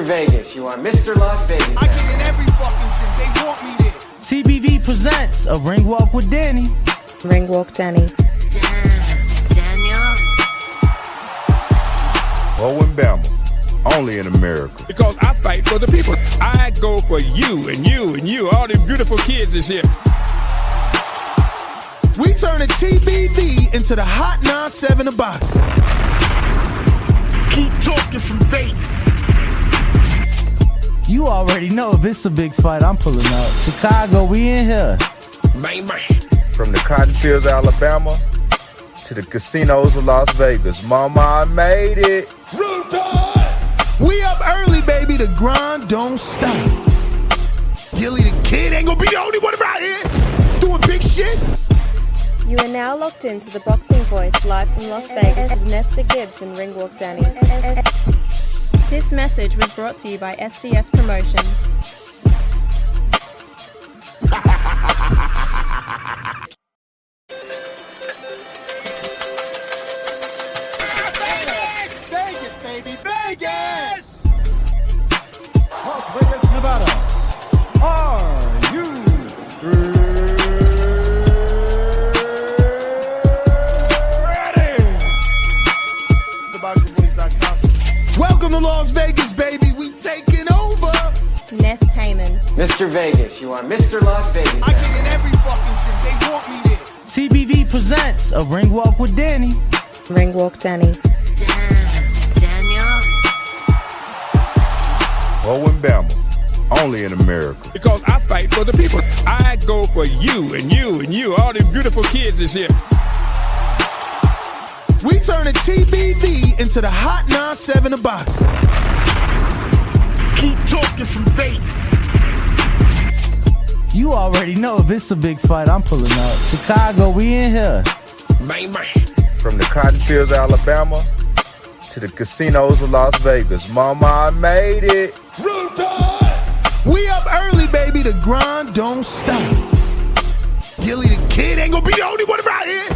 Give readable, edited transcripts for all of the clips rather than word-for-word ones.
Vegas, you are Mr. Las Vegas. I get in every fucking gym, they want me there. TBV presents a Ring Walk with Danny. Ring Walk Danny. Daniel. Owen Bama, only in America. Because I fight for the people. I go for you and you and you. All these beautiful kids is here. We turn the TBV into the Hot 97 of boxing. Keep talking from Vegas. You already know if it's a big fight, I'm pulling up. Chicago, we in here. Man, man. From the cotton fields of Alabama to the casinos of Las Vegas. Mama, I made it. We up early, baby. The grind don't stop. Gilly the Kid ain't gonna be the only one around here doing big shit. You are now locked into the Boxing Voice live from Las Vegas with Nesta Gibbs and Ring Walk Danny. This message was brought to you by SDS Promotions. Vegas, baby, Vegas! Las Vegas, Nevada. Are you ready? TheBoxingVoice.com. Welcome to Las Vegas, baby. We taking over. Ness Heyman. Mr. Vegas, you are Mr. Las Vegas. I get in every fucking gym, they want me there. TBV presents a Ring Walk with Danny. Ring Walk Danny. Daniel. Owen Bama, only in America. Because I fight for the people. I go for you and you and you. All these beautiful kids is here. We turn the TBV into the Hot 97 of boxing. Keep talking from Vegas. You already know if it's a big fight, I'm pulling up. Chicago, we in here. Man, man. From the cotton fields of Alabama to the casinos of Las Vegas. Mama, I made it. We up early, baby. The grind don't stop. Gilly the Kid ain't gonna be the only one around here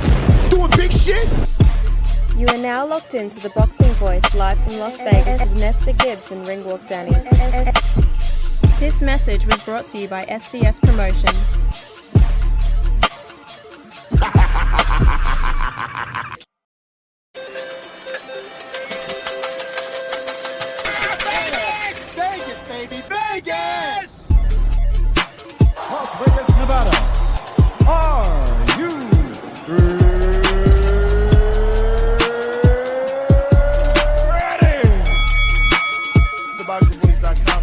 doing big shit. You are now locked into the Boxing Voice live from Las Vegas with Nesta Gibbs and Ring Walk Danny. This message was brought to you by SDS Promotions. Vegas, baby, Vegas! Las Vegas, Nevada. Are you ready? TheBoxingVoice.com.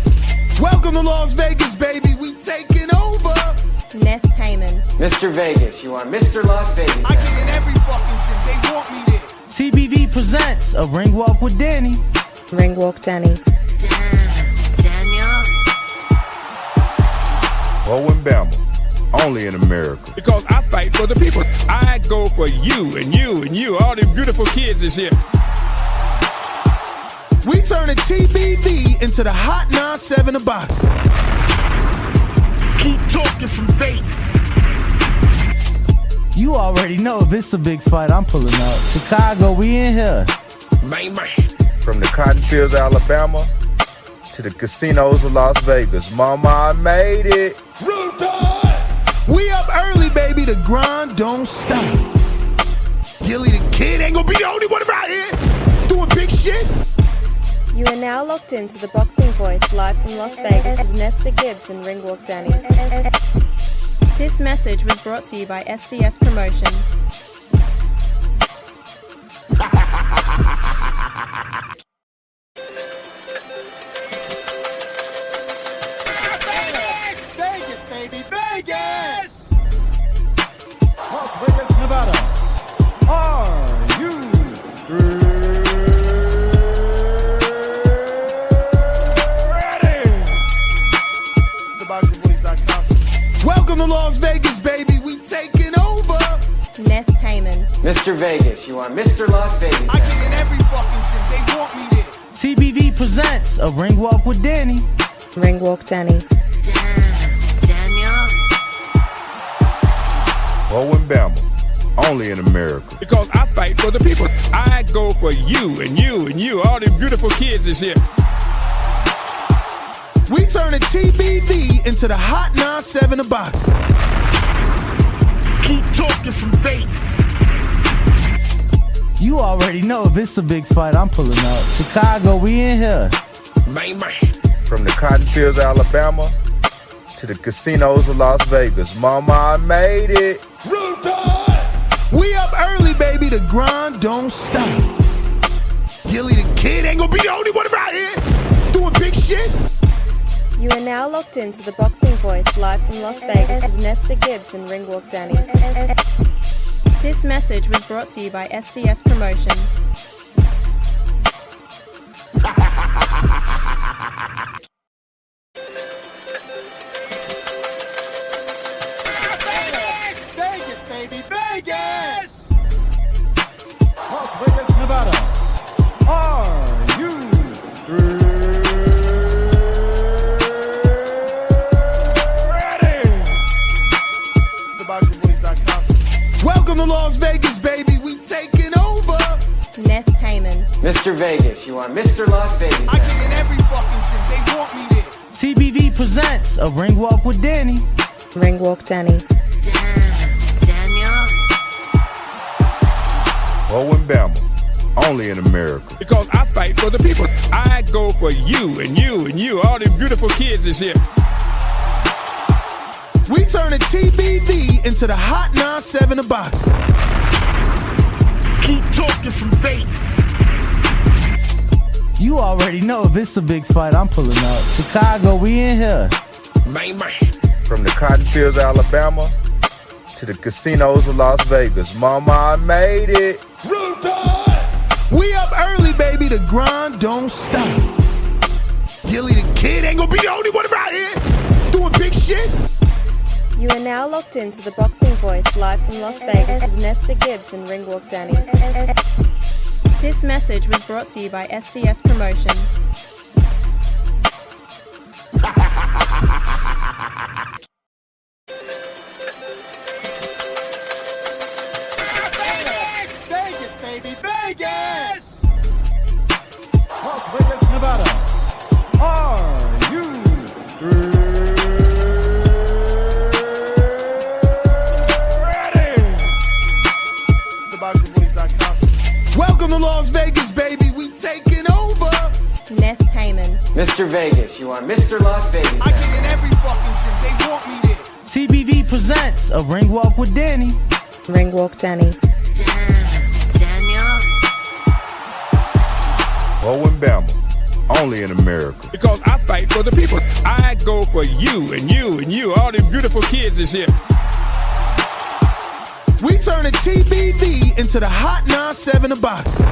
Welcome to Las Vegas, baby. We taking over. Ness Heyman. Mr. Vegas, you are Mr. Las Vegas. I get in every fucking gym, they want me there. TBV presents a Ring Walk with Danny. Ring Walk Danny. Daniel. Owen Bama, only in America. Because I fight for the people. I go for you and you and you. All these beautiful kids is here. We turn the TBV into the Hot 97 of boxing. Keep talking from Vegas. You already know if it's a big fight, I'm pulling up. Chicago, we in here. Man, man. From the cotton fields of Alabama to the casinos of Las Vegas. Mama, I made it. We up early, baby. The grind don't stop. Gilly the Kid ain't gonna be the only one around here doing big shit. You are now locked into the Boxing Voice live from Las Vegas with Nesta Gibbs and Ring Walk Danny. This message was brought to you by SDS Promotions. Vegas, baby, Vegas! Las Vegas, Nevada. Are you ready? TheBoxingVoice.com. Welcome to Las Vegas, baby. We taking over. Ness Heyman. Mr. Vegas, you are Mr. Las Vegas. I get in every fucking gym, they want me there. TBV presents a Ring Walk with Danny. Ring Walk Danny. Daniel. Owen Bama, only in America. Because I fight for the people. I go for you and you and you. All these beautiful kids is here. We turning TBV into the hot 9-7 of boxing. Keep talking from Vegas. You already know if it's a big fight, I'm pulling up. Chicago, we in here. Man. From the cotton fields of Alabama to the casinos of Las Vegas. Mama, I made it. We up early, baby. The grind don't stop. Gilly the Kid ain't gonna be the only one around here doing big shit. You are now locked into the Boxing Voice live from Las Vegas with Nesta Gibbs and Ringwalk Danny. This message was brought to you by SDS Promotions. Vegas, baby, Vegas! Las Vegas, Nevada. Are you ready? TheBoxingVoice.com. Welcome to Las Vegas, baby. We taking over. Ness Heyman. Mr. Vegas, you are Mr. Las Vegas. I get in every fucking gym. They want me there. TBV presents a ring walk with Danny. Ringwalk Danny. Daniel. Oh, and Bama. Only in America. Because I fight for the people. I go for you and you and you. All these beautiful kids is here. We turning TBV into the hot 9-7 of boxing. Keep talking from Vegas. You already know if it's a big fight, I'm pulling up. Chicago, we in here. Man. From the cotton fields of Alabama to the casinos of Las Vegas. Mama, I made it. We up early, baby. The grind don't stop. Gilly the Kid ain't gonna be the only one around here doing big shit. You are now locked into the Boxing Voice live from Las Vegas with Nesta Gibbs and Ringwalk Danny. This message was brought to you by SDS Promotions. Vegas, baby, Vegas! Las Vegas, Nevada. Are you ready? TheBoxingVoice.com. Welcome to Las Vegas, baby. We taking over. Ness Heyman. Mr. Vegas, you are Mr. Las Vegas. I get in every fucking gym. They want me there. TBV presents a ring walk with Danny. Ringwalk Danny. Daniel. Oh, and Bama. Only in America. Because I fight for the people. I go for you and you and you. All these beautiful kids is here. We turning TBV into the hot 9-7 of boxing.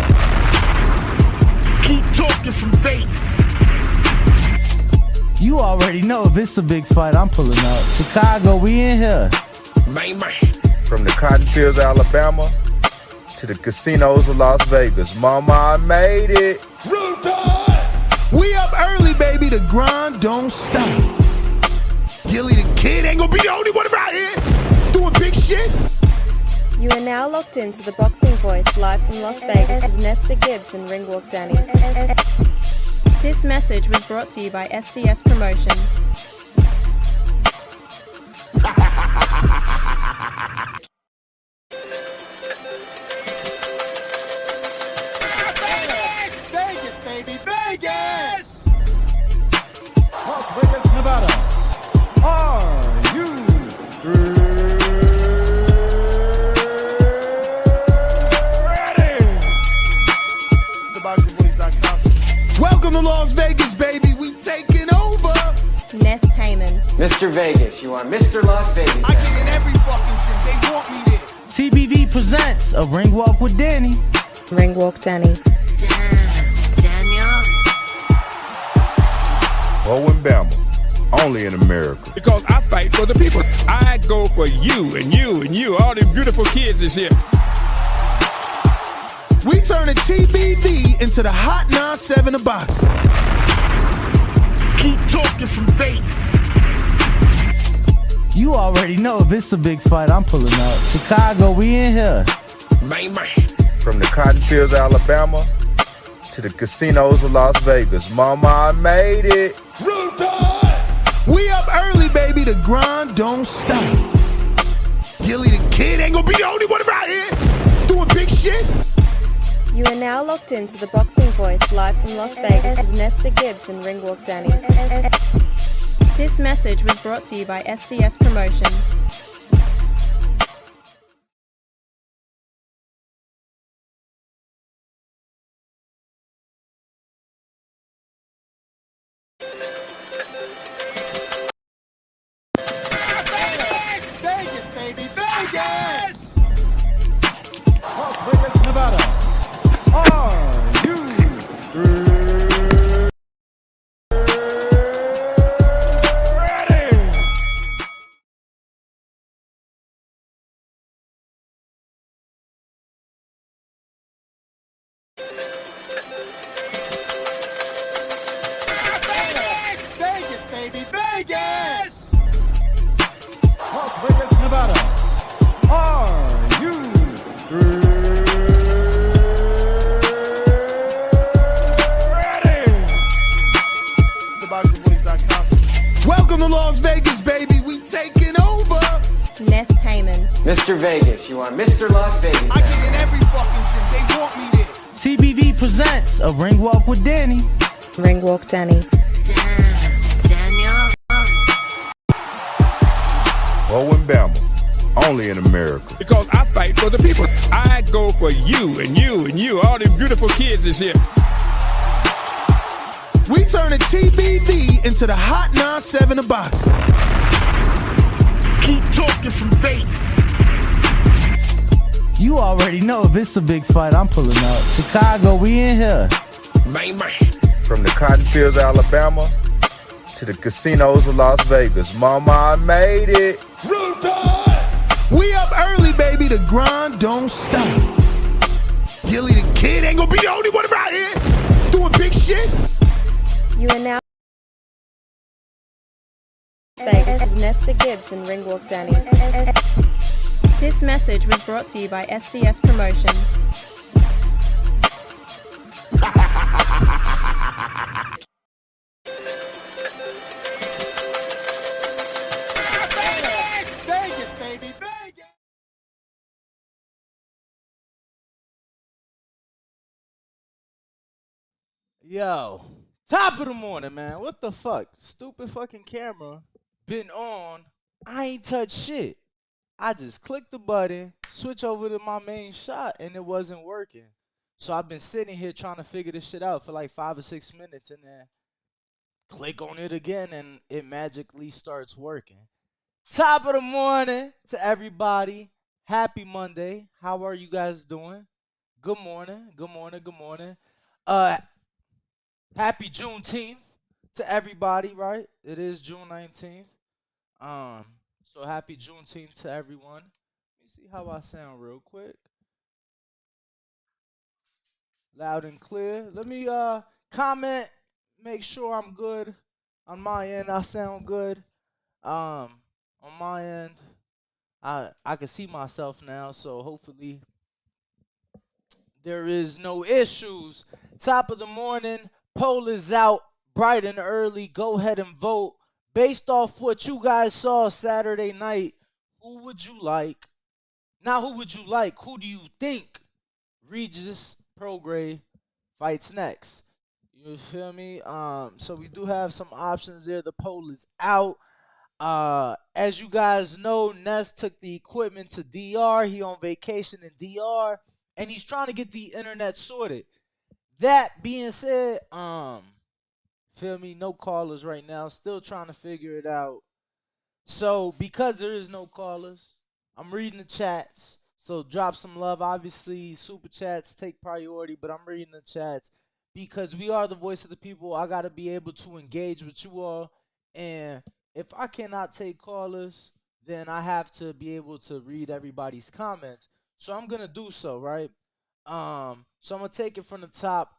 Keep talking from Vegas. You already know if it's a big fight, I'm pulling up. Chicago, we in here. Man. From the cotton fields of Alabama to the casinos of Las Vegas. Mama, I made it. We up early, baby. The grind don't stop. Gilly the Kid ain't gonna be the only one around here doing big shit. You are now locked into the Boxing Voice live from Las Vegas with Nesta Gibbs and Ringwalk Danny. This message was brought to you by SDS Promotions. Vegas, baby, Vegas! Las Vegas, Nevada. Are you ready? TheBoxingVoice.com. Welcome to Las Vegas, baby. We taking over. Ness Heyman. Mr. Vegas, you are Mr. Las Vegas. I get in every fucking gym. They want me there. TBV presents a ring walk with Danny. Ringwalk Danny. Daniel. Oh, and Bama. Only in America. Because I fight for the people. I go for you and you and you. All these beautiful kids is here. We turning TBV into the hot 9-7 of boxing. Keep talking from Vegas. You already know if it's a big fight, I'm pulling up. Chicago, we in here. Man. From the cotton fields of Alabama to the casinos of Las Vegas. Mama, I made it. We up early, baby. The grind don't stop. Gilly the Kid ain't gonna be the only one around here doing big shit. You are now locked into the Boxing Voice live from Las Vegas with Nesta Gibbs and Ringwalk Danny. This message was brought to you by SDS Promotions. Vegas, baby, Vegas! Las Vegas, Nevada. Are you ready? Vegas, baby, Vegas! Las Vegas, Nevada. Are you ready? TheBoxingVoice.com. Welcome to Las Vegas, baby. We taking over. Ness Heyman. Mr. Vegas, you are Mr. Las Vegas. I get in every fucking shit. They want me there. TBV presents a ring walk with Danny. Ringwalk Danny. Daniel. Oh, and Bama. Only in America. Because I fight for the people. I go for you and you and you. All these beautiful kids is here. We turning TBV into the hot 9-7 of boxing. Keep talking from Vegas. You already know if it's a big fight, I'm pulling up. Chicago, we in here. Bang, bang. From the cotton fields of Alabama to the casinos of Las Vegas. Mama, I made it. Rude boy! We up early, baby. The grind don't stop. Gilly the Kid ain't gonna be the only one around here doing big shit. You are now Vegas with Nesta Gibbs and Ringwalk Danny. This message was brought to you by SDS Promotions. Vegas, baby, Vegas! Yo, top of the morning, man. What the fuck? Stupid fucking camera been on. I ain't touched shit. I just clicked the button, switch over to my main shot, and it wasn't working. So I've been sitting here trying to figure this shit out for like 5 or 6 minutes, and then click on it again, and it magically starts working. Top of the morning to everybody. Happy Monday. How are you guys doing? Good morning. Good morning. Good morning. Happy Juneteenth to everybody, right? It is June 19th. So happy Juneteenth to everyone. Let me see how I sound real quick. Loud and clear. Let me comment, make sure I'm good on my end. I sound good. On my end, I can see myself now, so hopefully there is no issues. Top of the morning, poll is out bright and early. Go ahead and vote. Based off what you guys saw Saturday night, who would you like? Now, who would you like? Who do you think Regis Prograis fights next? You feel me? So we do have some options there. The poll is out. As you guys know, Ness took the equipment to DR. He on vacation in DR, and he's trying to get the internet sorted. That being said, feel me? No callers right now. Still trying to figure it out. So because there is no callers, I'm reading the chats. So drop some love. Obviously, super chats take priority, but I'm reading the chats because we are the voice of the people. I gotta be able to engage with you all, and if I cannot take callers, then I have to be able to read everybody's comments. So I'm gonna do so, right? So I'm gonna take it from the top.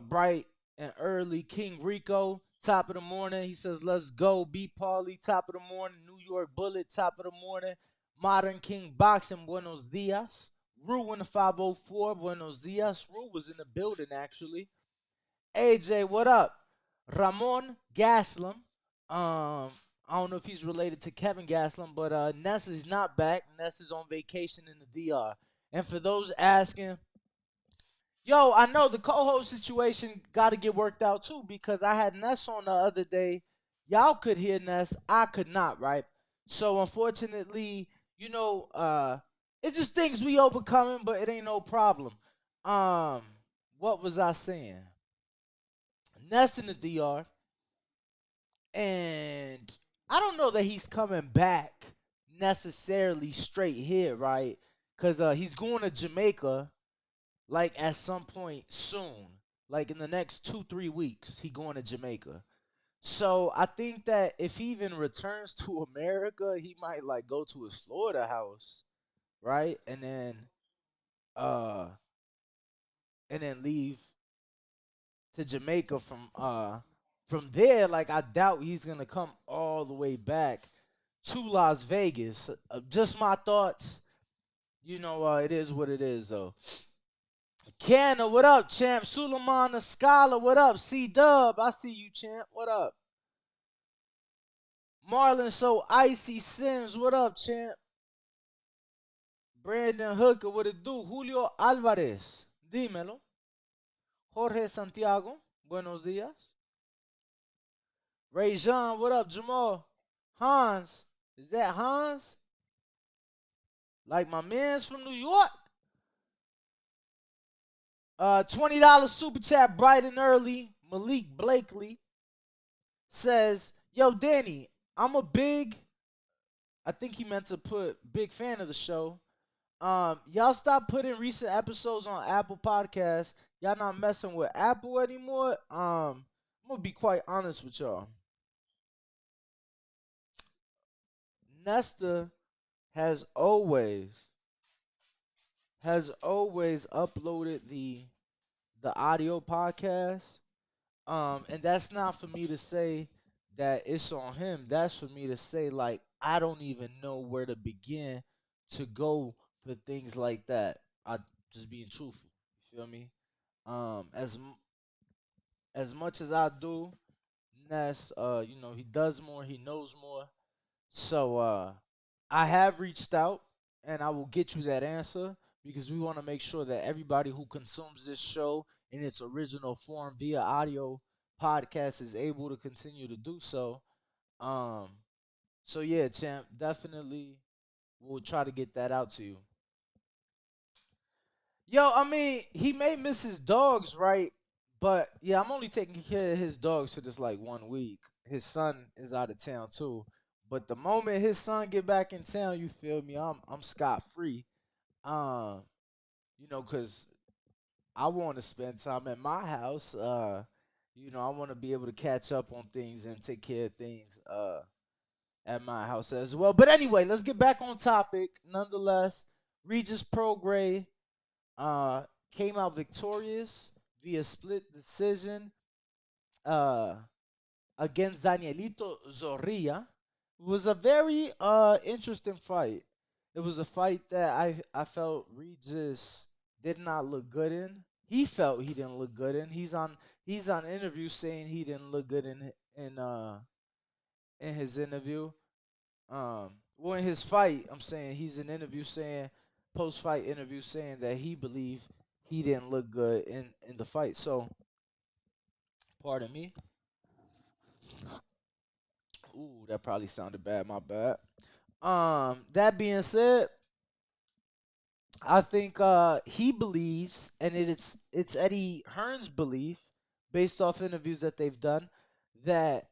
Bright and early, King Rico, top of the morning. He says, "Let's go." B. Paulie, top of the morning. New York Bullet, top of the morning. Modern King Boxing, buenos dias. Rue in the 504, buenos dias. Rue was in the building actually. AJ, what up? Ramon Gaslam. I don't know if he's related to Kevin Gastelum, but Ness is not back. Ness is on vacation in the DR. And for those asking, yo, I know the co-host situation got to get worked out too because I had Ness on the other day. Y'all could hear Ness, I could not, right? So unfortunately, it's just things we overcoming, but it ain't no problem. Um, what was I saying? Ness in the DR, and I don't know that he's coming back necessarily straight here, right? Cause he's going to Jamaica like at some point soon, like in the next 2-3 weeks, he going to Jamaica. So I think that if he even returns to America, he might like go to his Florida house, right, uh, and then leave to Jamaica from there. Like I doubt he's gonna come all the way back to Las Vegas. Just my thoughts. It is what it is though. Canna, what up, champ? Suleiman the Scholar, what up? C Dub, I see you, champ. What up? Marlon So Icy Sims, what up, champ? Brandon Hooker, what it do? Julio Alvarez, dímelo. Jorge Santiago, buenos días. Ray Jean, what up, Jamal? Hans, is that Hans? Like my man's from New York? $20 super chat, bright and early. Malik Blakely says, yo, Danny, I think he meant to put big fan of the show. Y'all stop putting recent episodes on Apple Podcasts. Y'all not messing with Apple anymore. I'm gonna be quite honest with y'all. Nesta has always uploaded the audio podcast. And that's not for me to say that it's on him. That's for me to say like I don't even know where to begin to go for things like that. I just being truthful. You feel me? As much as I do, Ness, he does more, he knows more. So I have reached out and I will get you that answer because we want to make sure that everybody who consumes this show in its original form via audio podcast is able to continue to do so. Um so yeah, champ, definitely we'll try to get that out to you. Yo, I mean, he may miss his dogs, right? But yeah, I'm only taking care of his dogs for this like 1 week. His son is out of town too. But the moment his son get back in town, you feel me? I'm scot free. Um, cause I want to spend time at my house. I want to be able to catch up on things and take care of things at my house as well. But anyway, let's get back on topic. Nonetheless, Regis Prograis uh, came out victorious via split decision uh, against Danielito Zorrilla. It was a very interesting fight. It was a fight that I felt Regis did not look good in. He felt he didn't look good in. He's on interview saying he didn't look good in his interview. In his fight, I'm saying he's in interview saying post fight interview saying that he believed he didn't look good in the fight. So, pardon me. Ooh, that probably sounded bad. My bad. That being said, I think he believes, and it's Eddie Hearn's belief, based off interviews that they've done, that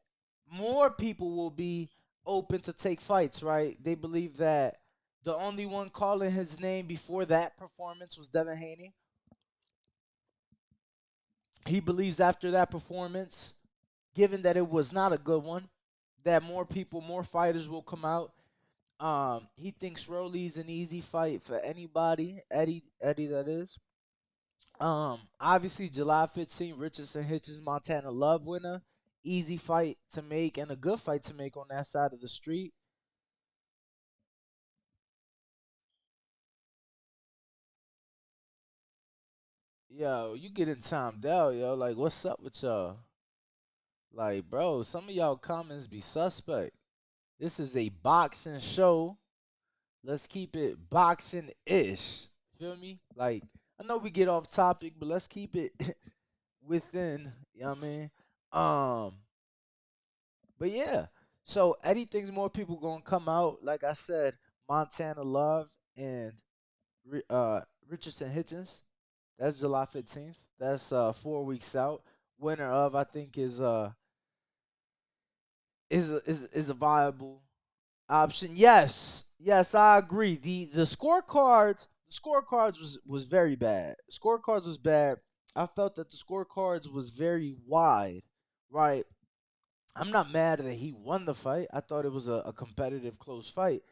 more people will be open to take fights. Right? They believe that the only one calling his name before that performance was Devin Haney. He believes after that performance, given that it was not a good one, that more fighters will come out. He thinks Rolly's an easy fight for anybody. Eddie, that is. Obviously July 15th, Richardson Hitchens, Montana Love winner. Easy fight to make and a good fight to make on that side of the street. Yo, you getting timed out, yo. Like, what's up with y'all? Like, bro, some of y'all comments be suspect. This is a boxing show. Let's keep it boxing-ish. Feel me? Like, I know we get off topic, but let's keep it within, you know what I mean? Um, but yeah. So Eddie thinks more people gonna come out. Like I said, Montana Love and Richardson Hitchens. That's July 15th. That's 4 weeks out. Winner of I think is a viable option. Yes, yes, I agree. The scorecards was very bad. Scorecards was bad. I felt that the scorecards was very wide. Right. I'm not mad that he won the fight. I thought it was a competitive, close fight.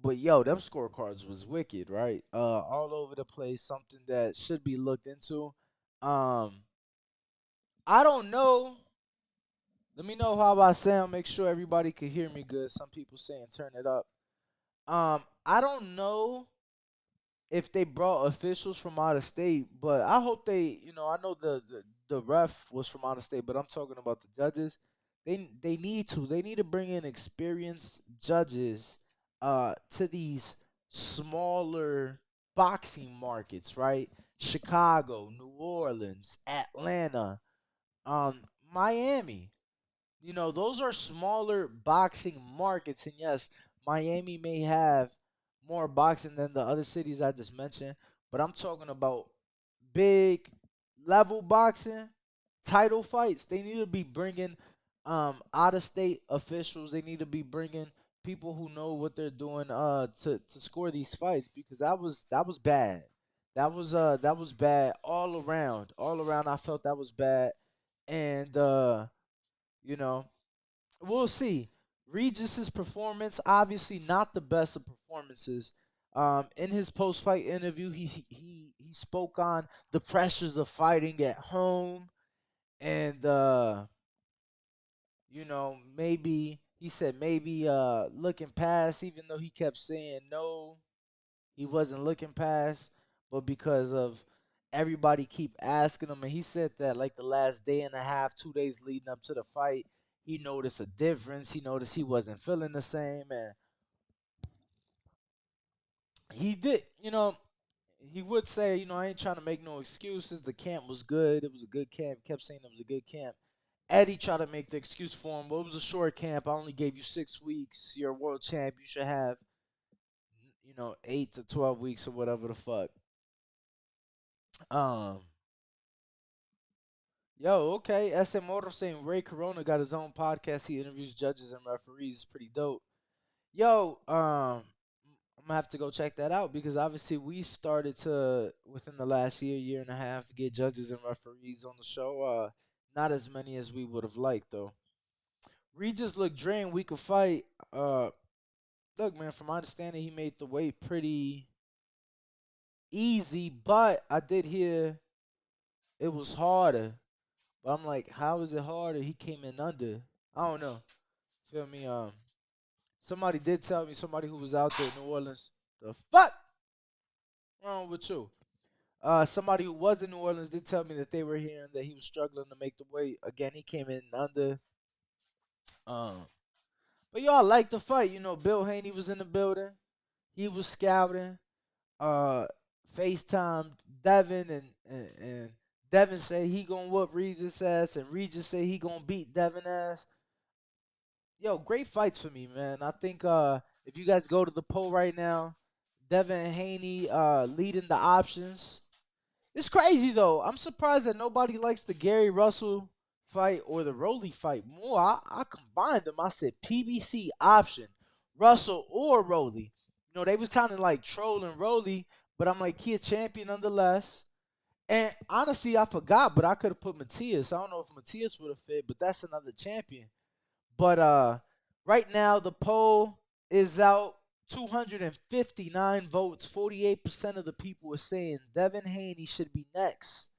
But yo, them scorecards was wicked, right? All over the place. Something that should be looked into. Um, I don't know. Let me know how I sound. Make sure everybody can hear me good. Some people saying turn it up. I don't know if they brought officials from out of state, but I hope they, I know the ref was from out of state, but I'm talking about the judges. They need to bring in experienced judges to these smaller boxing markets, right? Chicago, New Orleans, Atlanta, um Miami. Those are smaller boxing markets, and yes, Miami may have more boxing than the other cities I just mentioned, but I'm talking about big level boxing, title fights. They need to be bringing out of state officials. They need to be bringing people who know what they're doing to score these fights, because that was bad. That was bad all around. All around I felt that was bad. And you know, we'll see. Regis's performance, obviously not the best of performances. In his post-fight interview, he spoke on the pressures of fighting at home, and maybe he said maybe looking past, even though he kept saying no, he wasn't looking past, but because of everybody keep asking him, and he said that like the last day and a half, 2 days leading up to the fight, he noticed a difference. He noticed he wasn't feeling the same, and he did. He would say, I ain't trying to make no excuses. The camp was good. It was a good camp. Kept saying it was a good camp. Eddie tried to make the excuse for him. Well, it was a short camp. I only gave you 6 weeks. You're a world champ. You should have, 8 to 12 weeks or whatever the fuck. Um, Yo, okay. SM Moto saying Ray Corona got his own podcast. He interviews judges and referees. It's pretty dope. Yo, I'm gonna have to go check that out, because obviously we started to, within the last year and a half, get judges and referees on the show. Not as many as we would have liked though. Regis looked drained. We could fight. Look, man. From my understanding, he made the weight pretty easy, but I did hear it was harder. But I'm like, how is it harder? He came in under. I don't know. Feel me? Somebody did tell me, somebody who was out there in New Orleans. The fuck wrong with you? Somebody who was in New Orleans did tell me that they were hearing that he was struggling to make the weight. Again, he came in under. Um, but y'all like the fight. Bill Haney was in the building. He was scouting. Uh, FaceTime Devin, and Devin said he gonna whoop Regis ass, and Regis said he gonna beat Devin ass. Yo, great fights for me, man. I think if you guys go to the poll right now, Devin Haney leading the options. It's crazy though. I'm surprised that nobody likes the Gary Russell fight or the Rolly fight more. I combined them. I said PBC option, Russell or Rolly. They was kind of like trolling Rolly, but I'm like, he a champion nonetheless. And honestly, I forgot, but I could have put Matias. I don't know if Matias would have fit, but that's another champion. But right now the poll is out. 259 votes. 48% of the people are saying Devin Haney should be next,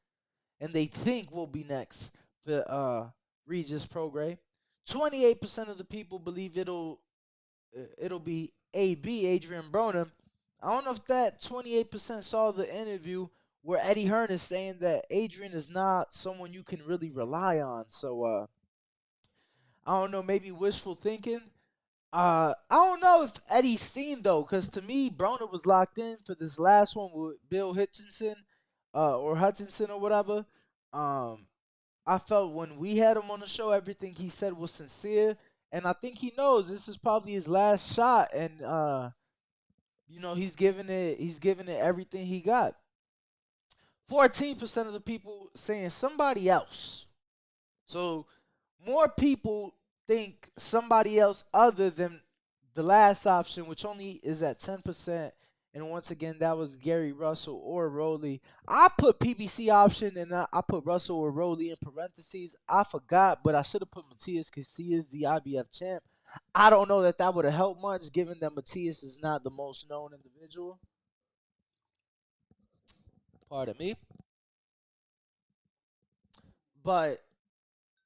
and they think will be next for Regis Prograis. 28% of the people believe it'll be AB, Adrian Broner. I don't know if that 28% saw the interview where Eddie Hearn is saying that Adrian is not someone you can really rely on. So I don't know, maybe wishful thinking. I don't know if Eddie's seen though, because to me, Broner was locked in for this last one with Bill Hutchinson, or Hutchinson or whatever. Um, I felt when we had him on the show, everything he said was sincere, and I think he knows this is probably his last shot, and he's giving it everything he got. 14% of the people saying somebody else. So more people think somebody else other than the last option, which only is at 10%. And once again, that was Gary Russell or Rowley. I put PBC option and I put Russell or Rowley in parentheses. I forgot, but I should have put Matias because he is the IBF champ. I don't know that would have helped much, given that Matias is not the most known individual. Pardon me. But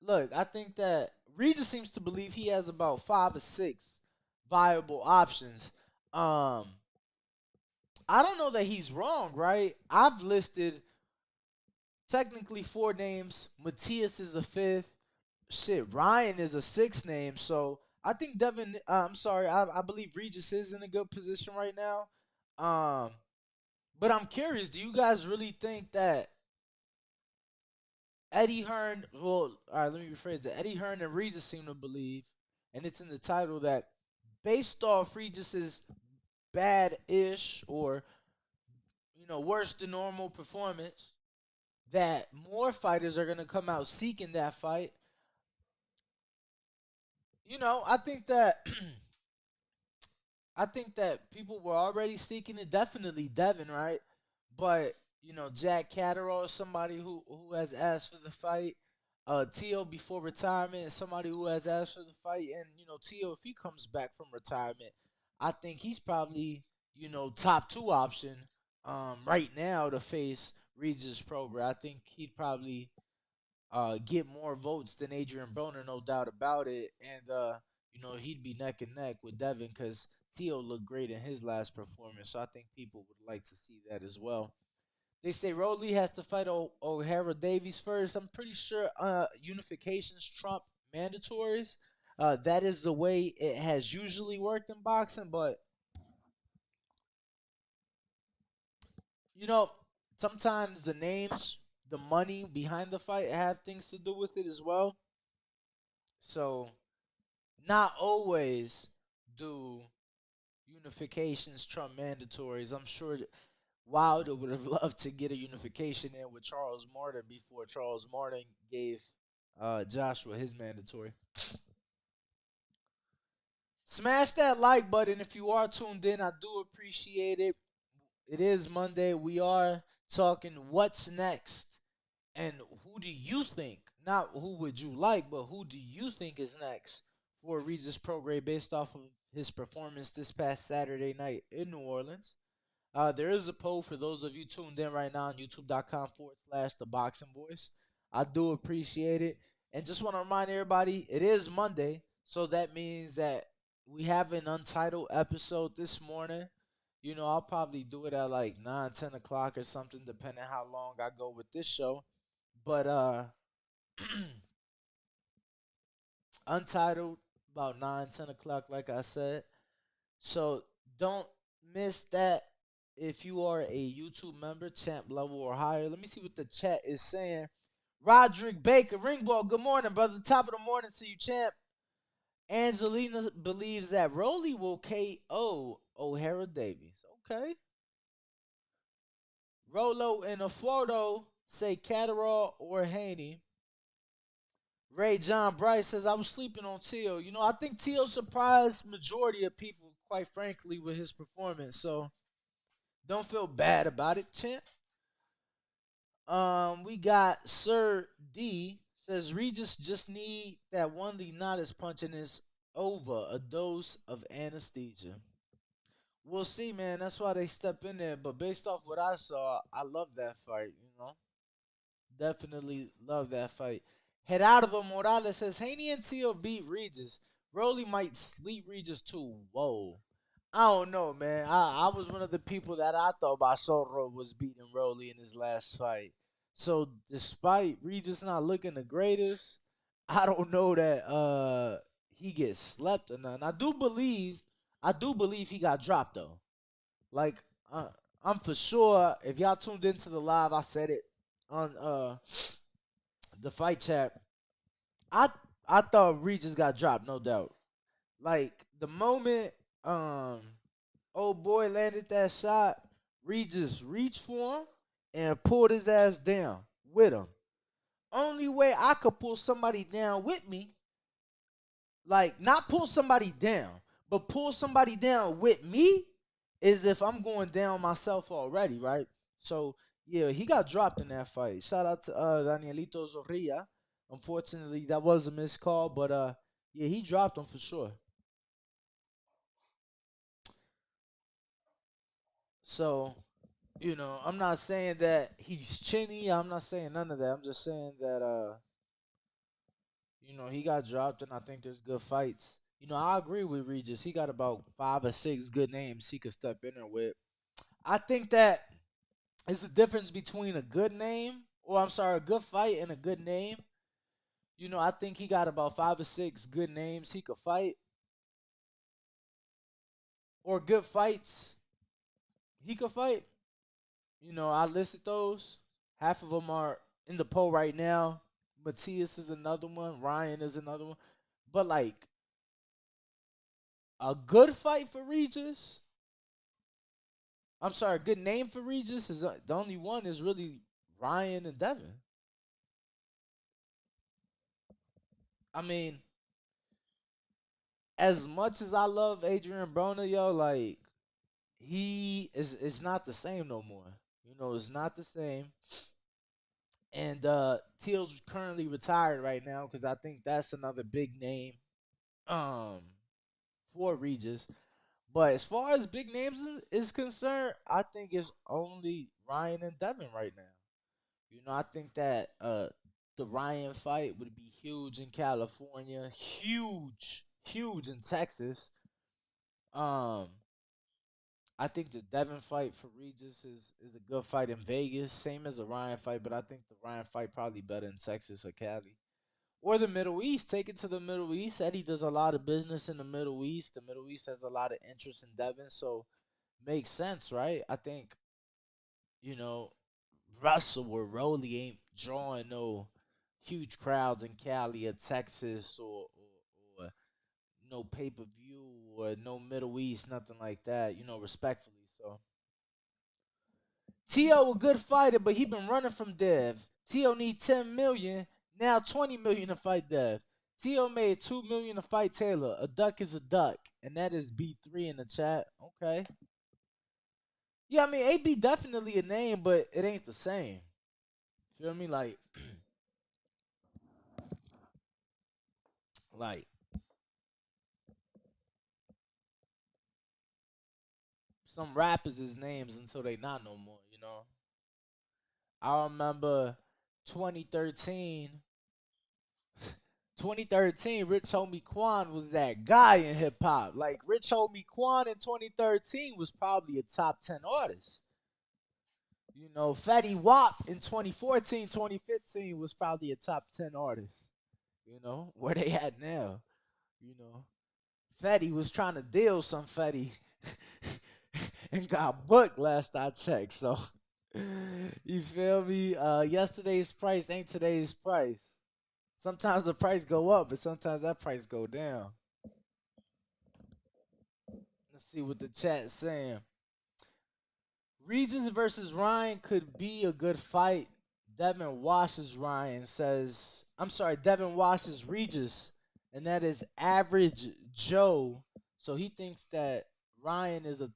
look, I think that Regis seems to believe he has about 5 or 6 viable options. I don't know that he's wrong, right? I've listed technically 4 names. Matthias is a 5th. Shit, Ryan is a 6th name. So I think Devin. I'm sorry. I believe Regis is in a good position right now. But I'm curious. Do you guys really think that Eddie Hearn? Well, all right. Let me rephrase it. Eddie Hearn and Regis seem to believe, and it's in the title, that based off Regis's bad-ish or worse than normal performance, that more fighters are gonna come out seeking that fight. I think that I think that people were already seeking it. Definitely Devin, right? But Jack Catterall is somebody who has asked for the fight. Tio before retirement is somebody who has asked for the fight, and Tio, if he comes back from retirement, I think he's probably top 2 option right now to face Regis Prograis. I think he'd probably get more votes than Adrian Broner, no doubt about it. And he'd be neck and neck with Devin because Tio looked great in his last performance. So I think people would like to see that as well. They say Rowley has to fight O'Hara Davies first. I'm pretty sure unifications trump mandatories. That is the way it has usually worked in boxing, but you know, sometimes the names, the money behind the fight have things to do with it as well. So not always do unifications trump mandatories. I'm sure Wilder would have loved to get a unification in with Charles Martin before Charles Martin gave Joshua his mandatory. Smash that like button if you are tuned in. I do appreciate it. It is Monday. We are talking what's next. And who do you think, not who would you like, but who do you think is next for Regis Prograis based off of his performance this past Saturday night in New Orleans? There is a poll for those of you tuned in right now on youtube.com/The Boxing Voice. I do appreciate it. And just want to remind everybody, it is Monday, so that means that we have an untitled episode this morning. I'll probably do it at like 9, 10 o'clock or something, depending how long I go with this show. But untitled about 9, 10 o'clock, like I said. So don't miss that. If you are a YouTube member, champ level or higher, let me see what the chat is saying. Roderick Baker, Ringball, good morning, brother. Top of the morning to you, champ. Angelina believes that Rowley will KO O'Hara Davies. Okay. Rolo and Afordo say Catterall or Haney. Ray John Bryce says, I was sleeping on Teal. I think Teal surprised majority of people, quite frankly, with his performance. So don't feel bad about it, champ. We got Sir D says Regis just need that one Leonatus punch and it's over. A dose of anesthesia. We'll see, man. That's why they step in there. But based off what I saw, I love that fight. Definitely love that fight. Gerardo Morales says Haney and Teal beat Regis. Rolly might sleep Regis too. Whoa. I don't know, man. I was one of the people that I thought Basoro was beating Rolly in his last fight. So despite Regis not looking the greatest, I don't know that he gets slept or nothing. I do believe he got dropped though. Like I'm for sure. If y'all tuned into the live, I said it on the fight chat. I I thought Regis got dropped, no doubt. Like the moment um old boy landed that shot, Regis reached for him and pulled his ass down with him. Only way I could pull somebody down with me, like not pull somebody down, but pull somebody down with me, is if I'm going down myself already, right? So yeah, he got dropped in that fight. Shout out to Danielito Zorrilla. Unfortunately, that was a missed call, but yeah, he dropped him for sure. So, I'm not saying that he's chinny. I'm not saying none of that. I'm just saying that he got dropped, and I think there's good fights. I agree with Regis. He got about 5 or 6 good names he could step in there with. I think that it's the difference between a good name, or I'm sorry, a good fight and a good name. I think he got about 5 or 6 good names he could fight, or good fights he could fight. I listed those. Half of them are in the poll right now. Matthias is another one. Ryan is another one. But like a good fight for Regis. I'm sorry, a good name for Regis is the only one is really Ryan and Devin. I mean, as much as I love Adrian Broner, yo, like he is it's not the same no more. It's not the same. And Teal's currently retired right now because I think that's another big name um for Regis. But as far as big names is concerned, I think it's only Ryan and Devin right now. I think that the Ryan fight would be huge in California, huge, huge in Texas. Um, I think the Devin fight for Regis is a good fight in Vegas, same as a Ryan fight, but I think the Ryan fight probably better in Texas or Cali. Or the Middle East. Take it to the Middle East. Eddie does a lot of business in the Middle East. The Middle East has a lot of interest in Devin, so makes sense, right? I think, you know, Russell or Rolly ain't drawing no huge crowds in Cali or Texas or no pay per view or no Middle East, nothing like that, respectfully. So T.O. a good fighter, but he been running from Dev. T.O. need 10 million, now 20 million to fight Dev. T.O. made 2 million to fight Taylor. A duck is a duck. And that is B3 in the chat. Okay. Yeah, I mean, AB definitely a name, but it ain't the same. Feel me? Like some rappers is names until they not no more. I remember 2013, 2013, Rich Homie Quan was that guy in hip hop. Like Rich Homie Quan in 2013 was probably a top 10 artist. Fetty Wap in 2014, 2015 was probably a top 10 artist. Where they at now. You know, Fetty was trying to deal some Fetty and got booked last I checked. So you feel me? Yesterday's price ain't today's price. Sometimes the price go up, but sometimes that price go down. Let's see what the chat's saying. Regis versus Ryan could be a good fight. Devin washes Ryan says, I'm sorry, Devin washes Regis, and that is average Joe. So he thinks that Ryan is a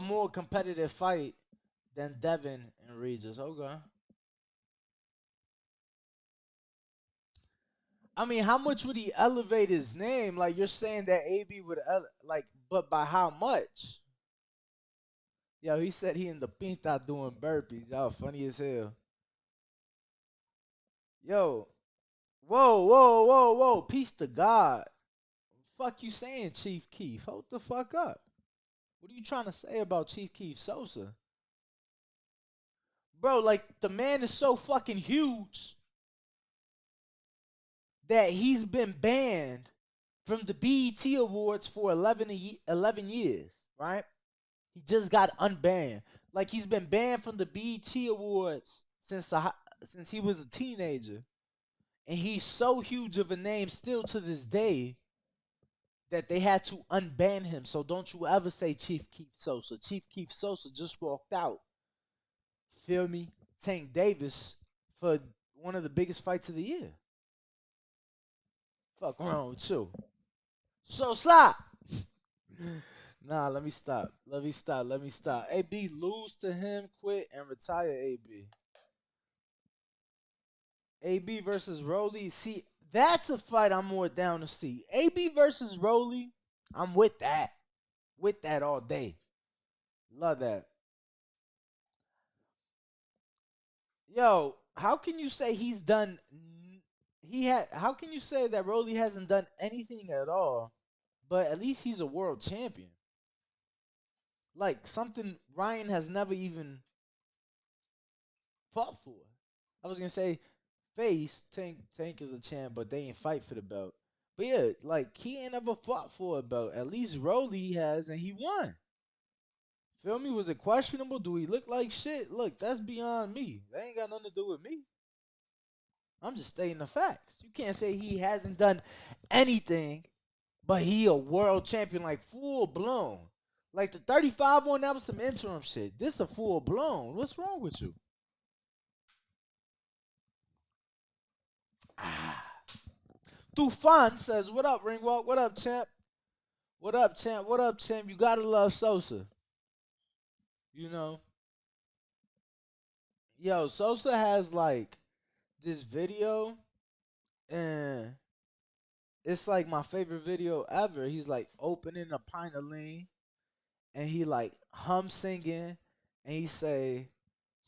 more competitive fight than Devin and Regis. Okay. I mean, how much would he elevate his name? Like you're saying that AB would but by how much? Yo, he said he in the pinta doing burpees. Y'all funny as hell. Yo, whoa, whoa, whoa, whoa. Peace to God. Fuck you saying, Chief Keef? Hold the fuck up. What are you trying to say about Chief Keef Sosa? Bro, like the man is so fucking huge that he's been banned from the BET Awards for 11 years, right? He just got unbanned. Like he's been banned from the BET Awards since he was a teenager. And he's so huge of a name still to this day that they had to unban him. So don't you ever say Chief Keef Sosa. Chief Keef Sosa just walked out. Feel me? Tank Davis for one of the biggest fights of the year. Fuck wrong with you. Sosa! Nah, let me stop. Let me stop. AB, lose to him, quit, and retire AB. AB versus Rolly. See, that's a fight I'm more down to see. AB versus Rolly, I'm with that. With that all day. Love that. Yo, how can you say he's done how can you say that Rolly hasn't done anything at all, but at least he's a world champion? Like something Ryan has never even fought for. I was gonna say face Tank is a champ, but they ain't fight for the belt. But yeah, like he ain't ever fought for a belt. At least Rolly has, and he won. Feel me? Was it questionable? Do he look like shit? Look, that's beyond me. That ain't got nothing to do with me. I'm just stating the facts. You can't say he hasn't done anything, but he a world champion, like full blown. Like the 35 one, that was some interim shit. This a full blown. What's wrong with you? Tufan says, "What up, Ringwalk? What up, champ? What up, champ? What up, champ? You gotta love Sosa. You know, yo, Sosa has like this video, and it's like my favorite video ever. He's like opening a pint of lean, and he like hum singing, and he say,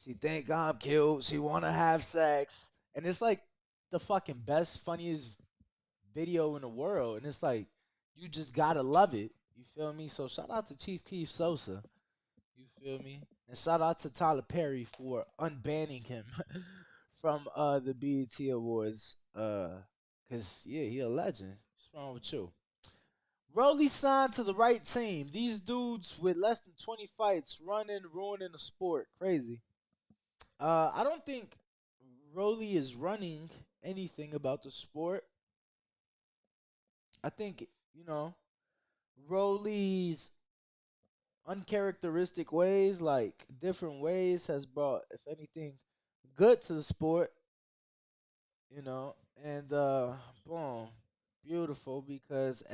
"She think I'm cute. She wanna have sex," and it's like the fucking best, funniest video in the world, and it's like you just gotta love it. You feel me? So shout out to Chief Keef Sosa. You feel me? And shout out to Tyler Perry for unbanning him from the BET Awards. Cause yeah, he a legend. What's wrong with you? Rolly signed to the right team. These dudes with less than 20 fights running, ruining the sport. Crazy. I don't think Rolly is running anything about the sport. I think, Rolly's uncharacteristic ways, like different ways, has brought, if anything, good to the sport, and boom, beautiful, because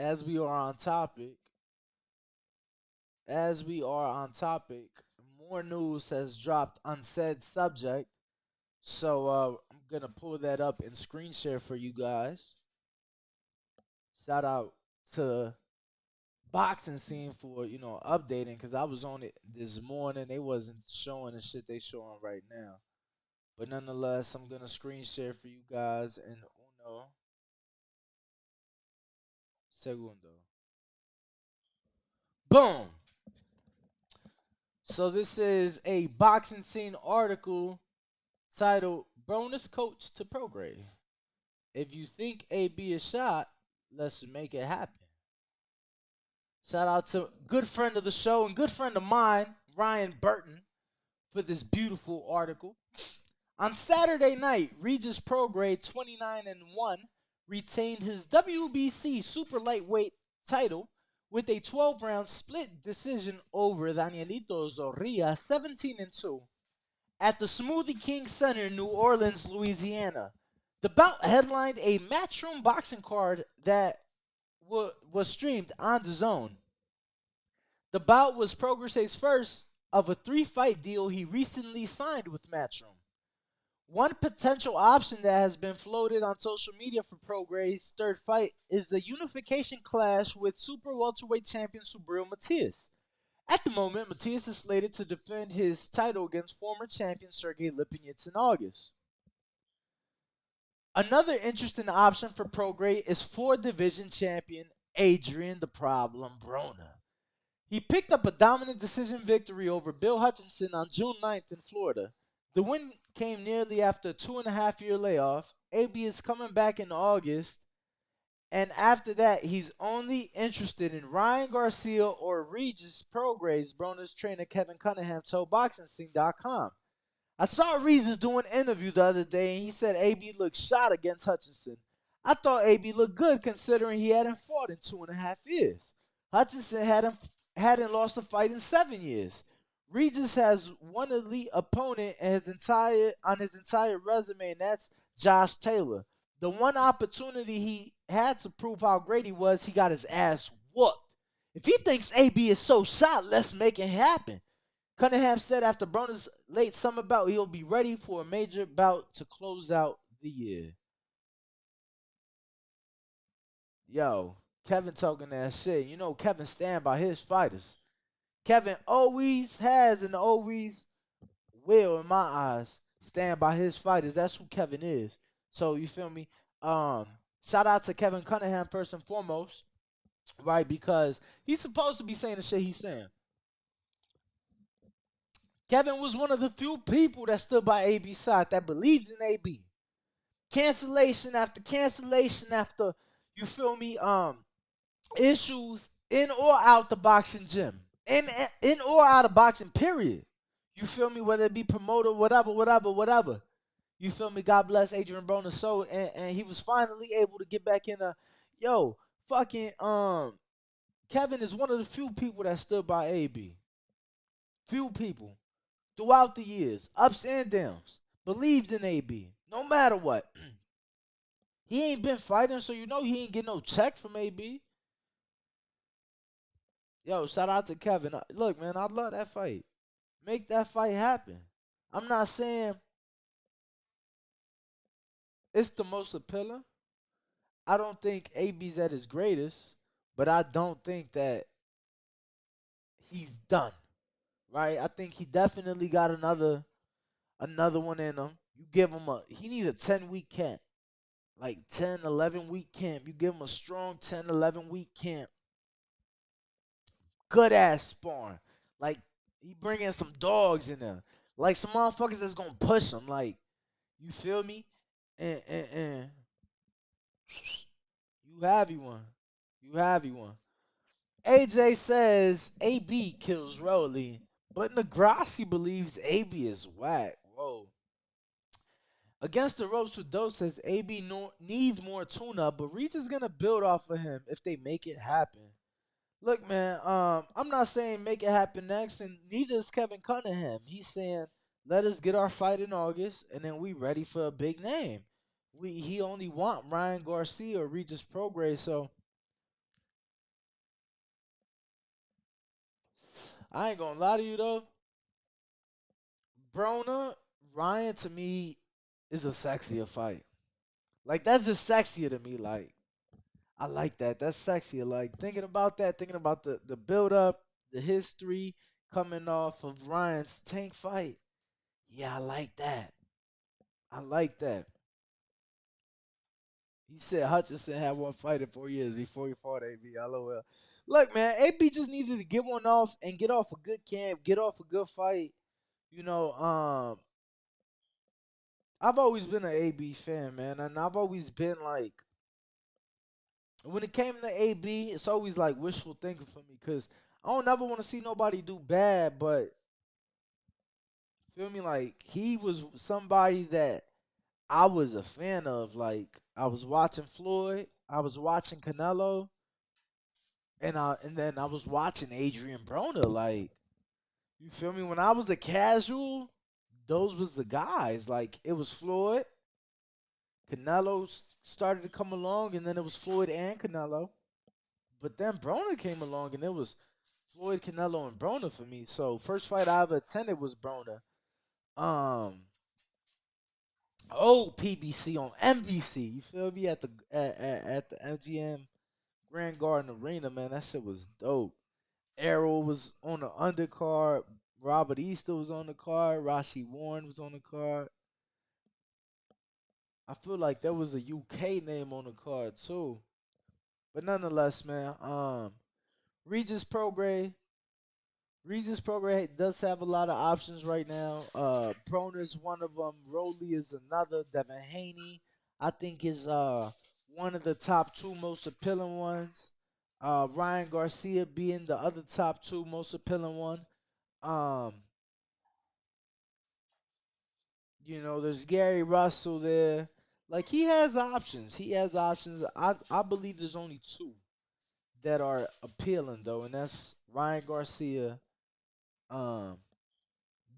more news has dropped on said subject. So I'm gonna pull that up and screen share for you guys. Shout out to boxing scene for updating, because I was on it this morning. They wasn't showing the shit they showing right now, but nonetheless, I'm gonna screen share for you guys in uno segundo. Boom. So this is a boxing scene article titled "Bonus Coach to Prograde. If you think AB is shot, let's make it happen." Shout out to good friend of the show and good friend of mine, Ryan Burton, for this beautiful article. On Saturday night, Regis Prograde, 29-1, retained his WBC super lightweight title with a 12-round split decision over Danielito Zorrilla, 17-2, at the Smoothie King Center in New Orleans, Louisiana. The bout headlined a Matchroom boxing card that was streamed on Dazn. The bout was Progrese's first of a 3-fight deal he recently signed with Matchroom. One potential option that has been floated on social media for Progrese's third fight is the unification clash with super welterweight champion Subriel Matias. At the moment, Matias is slated to defend his title against former champion Sergey Lipinets in August. Another interesting option for Prograde is 4-division champion Adrian the Problem Broner. He picked up a dominant decision victory over Bill Hutchinson on June 9th in Florida. The win came nearly after a 2.5-year layoff, AB is coming back in August, and after that, he's only interested in Ryan Garcia or Regis Prograis, Broner's trainer Kevin Cunningham told BoxingScene.com. I saw Regis do an interview the other day, and he said AB looked shot against Hutchinson. I thought AB looked good considering he hadn't fought in 2.5 years. Hutchinson hadn't lost a fight in 7 years. Regis has one elite opponent on his entire resume, and that's Josh Taylor. The one opportunity he had to prove how great he was, he got his ass whooped. If he thinks AB is so shot, let's make it happen. Cunningham said after Broner's late summer bout, he'll be ready for a major bout to close out the year. Yo, Kevin talking that shit. You know Kevin stand by his fighters. Kevin always has and always will, in my eyes, stand by his fighters. That's who Kevin is. So you feel me? Shout out to Kevin Cunningham first and foremost, right? Because he's supposed to be saying the shit he's saying. Kevin was one of the few people that stood by AB's side, that believed in AB. Cancellation after, you feel me, issues in or out the boxing gym. In or out of boxing, period. You feel me? Whether it be promoter, whatever. You feel me? God bless Adrian Broner's soul. And he was finally able to get back in a, Kevin is one of the few people that stood by AB. Few people. Throughout the years, ups and downs, believed in AB, no matter what. He ain't been fighting, so you know he ain't getting no check from AB. Yo, shout out to Kevin. Look, man, I love that fight. Make that fight happen. I'm not saying it's the most appealing. I don't think AB's at his greatest, but I don't think that he's done. Right? I think he definitely got another one in him. You give him he need a 10-week camp. Like 10, 11-week camp. You give him a strong 10, 11-week camp. Good ass sparring. Like, he bring in some dogs in there. Like, some motherfuckers that's gonna push him. Like, you feel me? And you have you one. You have you one. AJ says AB kills Rolly, but Negrassi believes AB is whack. Whoa. Against the ropes with Doe says AB needs more tune-up, but Reach is gonna build off of him if they make it happen. Look, man, I'm not saying make it happen next, and neither is Kevin Cunningham. He's saying let us get our fight in August, and then we ready for a big name. He only want Ryan Garcia or Regis Prograis, so I ain't gonna lie to you though. Broner, Ryan to me is a sexier fight. Like, that's just sexier to me. Like, I like that. That's sexier. Like, thinking about that, thinking about the build up, the history coming off of Ryan's Tank fight. Yeah, I like that. I like that. He said Hutchinson had one fight in 4 years before he fought AB. LOL. Look, man, AB just needed to get one off and get off a good camp, get off a good fight. You know, I've always been an AB fan, man, and I've always been like, when it came to AB, it's always like wishful thinking for me, because I don't never want to see nobody do bad, but feel me, like, he was somebody that I was a fan of. Like, I was watching Floyd, I was watching Canelo, and then I was watching Adrian Broner. Like, you feel me? When I was a casual, those was the guys. Like, it was Floyd, Canelo started to come along, and then it was Floyd and Canelo. But then Broner came along, and it was Floyd, Canelo, and Broner for me. So first fight I ever attended was Broner. Old PBC on NBC. You feel me? At the MGM Grand Garden Arena, man. That shit was dope. Errol was on the undercard. Robert Easter was on the card. Rashi Warren was on the card. I feel like there was a UK name on the card too. But nonetheless, man, Regis Prograis. Regis Prograis does have a lot of options right now. Broner's one of them. Rolly is another. Devin Haney. I think is one of the top two most appealing ones. Ryan Garcia being the other top two most appealing one. Um, there's Gary Russell there. Like he has options. He has options. I believe there's only two that are appealing though, and that's Ryan Garcia, um,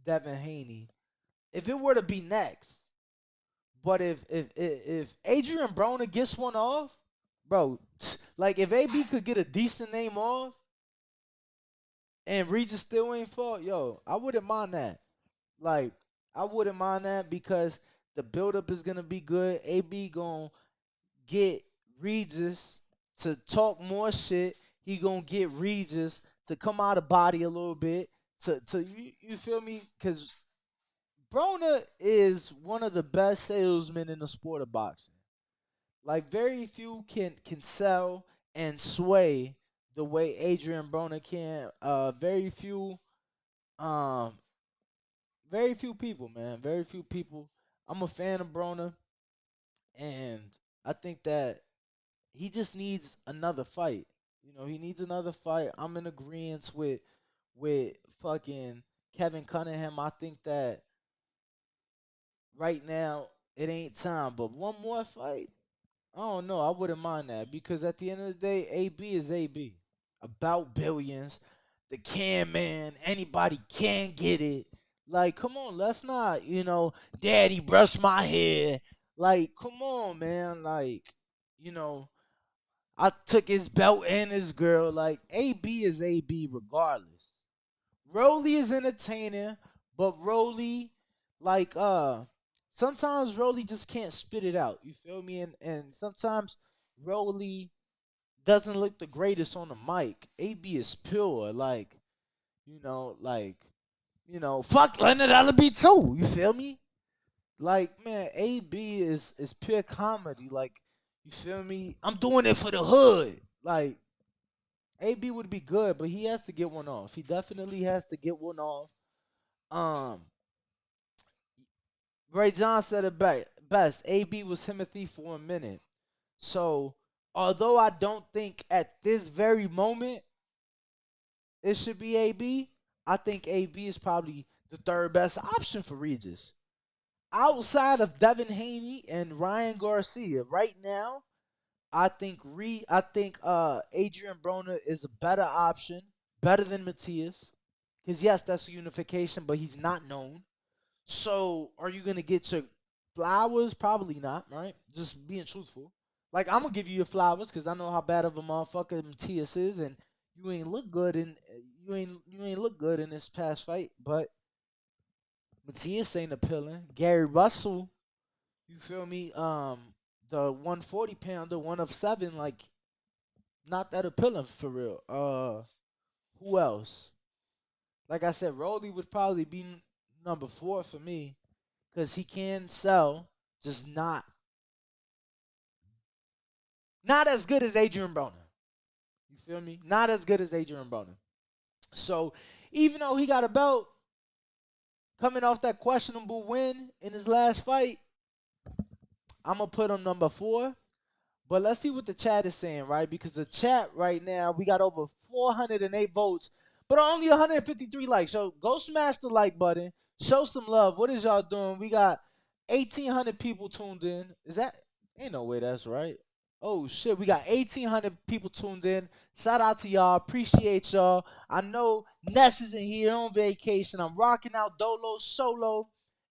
Devin Haney. If it were to be next, but if Adrian Broner gets one off, bro, like if AB could get a decent name off and Regis still ain't fought, yo, I wouldn't mind that. Like I wouldn't mind that because the buildup is gonna be good. AB gonna get Regis to talk more shit. He gonna get Regis to come out of body a little bit. To you feel me? Cause Broner is one of the best salesmen in the sport of boxing. Like very few can sell and sway the way Adrian Broner can. Um very few people, man. Very few people. I'm a fan of Broner, and I think that he just needs another fight. He needs another fight. I'm in agreement with fucking Kevin Cunningham. I think that right now it ain't time, but one more fight. I don't know. I wouldn't mind that because at the end of the day, AB is AB. About billions, the can man, anybody can get it. Like, come on, let's not, daddy brush my hair. Like, come on, man. Like, you know, I took his belt and his girl. Like, AB is AB regardless. Rolly is entertaining, but Rolly, like, sometimes Rolly just can't spit it out. You feel me? And sometimes Rolly doesn't look the greatest on the mic. AB is pure, fuck Leonard Ellaby too. You feel me? Like, man, AB is pure comedy. Like, you feel me? I'm doing it for the hood. Like, AB would be good, but he has to get one off. He definitely has to get one off. Um, Ray John said it best. AB was Timothy for a minute. So, although I don't think at this very moment it should be AB, I think AB is probably the third best option for Regis. Outside of Devin Haney and Ryan Garcia, right now, I think Adrian Broner is a better option, better than Matias. Because yes, that's a unification, but he's not known. So, are you gonna get your flowers? Probably not, right? Just being truthful. Like I'm gonna give you your flowers because I know how bad of a motherfucker Matias is, and you ain't look good in this past fight. But Matias ain't appealing. Gary Russell, you feel me? The 140 pounder, 1 of 7, like not that appealing for real. Who else? Like I said, Rolly would probably be number 4 for me because he can sell, just not as good as Adrian Broner. You feel me? Not as good as Adrian Broner. So even though he got a belt coming off that questionable win in his last fight, I'm gonna put him number 4. But let's see what the chat is saying, right? Because the chat right now, we got over 408 votes, but only 153 likes. So go smash the like button. Show some love. What is y'all doing? We got 1,800 people tuned in. Is that? Ain't no way that's right. Oh, shit. We got 1,800 people tuned in. Shout out to y'all. Appreciate y'all. I know Ness isn't here on vacation. I'm rocking out Dolo solo.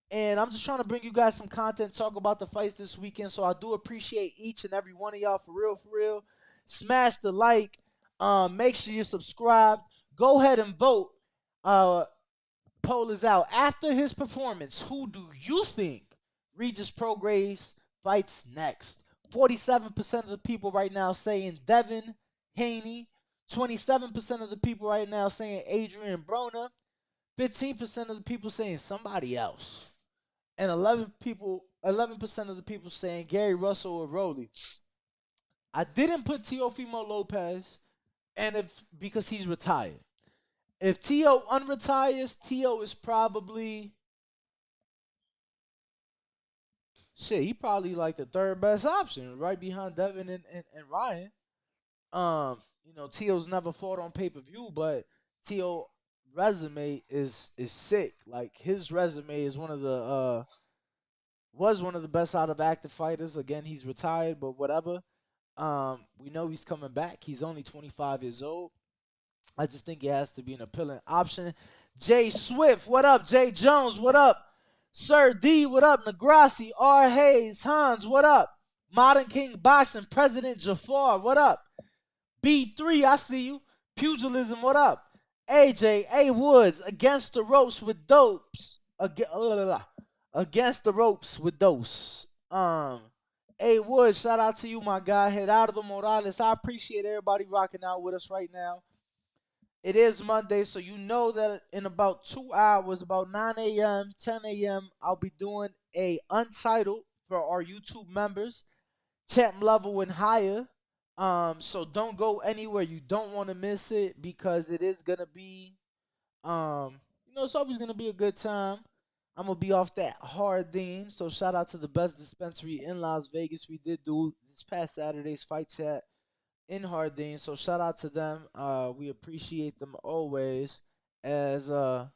And I'm just trying to bring you guys some content, talk about the fights this weekend. So I do appreciate each and every one of y'all for real, for real. Smash the like. Make sure you subscribe. Go ahead and vote. Poll is out. After his performance, who do you think Regis Prograis fights next? 47% of the people right now saying Devin Haney. 27% of the people right now saying Adrian Broner. 15% of the people saying somebody else. And 11% of the people saying Gary Russell or Rolly. I didn't put Teofimo Lopez, and because he's retired. If Tio unretires, Tio is probably shit, he probably like the third best option, right behind Devin and Ryan. Tio's never fought on pay per view, but Tio resume is sick. Like his resume is one of the was one of the best out of active fighters. Again, he's retired, but whatever. We know he's coming back. He's only 25 years old. I just think he has to be an appealing option. Jay Swift, what up? Jay Jones, what up? Sir D, what up? Negrassi, R. Hayes, Hans, what up? Modern King Boxing, President Jafar, what up? B3, I see you. Pugilism, what up? AJ, A Woods, against the ropes with dopes. Against the ropes with dose. A Woods, shout out to you, my guy. Head out of the Morales. I appreciate everybody rocking out with us right now. It is Monday, so you know that in about 2 hours, about 9 a.m., 10 a.m., I'll be doing a Untitled for our YouTube members, champ level and higher. So don't go anywhere. You don't want to miss it because it is gonna be, it's always gonna be a good time. I'm gonna be off that Hardin. So shout out to the best dispensary in Las Vegas. We did do this past Saturday's fight chat in Hardin. So shout out to them. We appreciate them always as they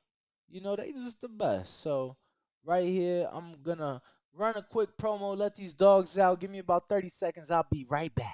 just the best. So right here, I'm gonna run a quick promo, let these dogs out. Give me about 30 seconds. I'll be right back.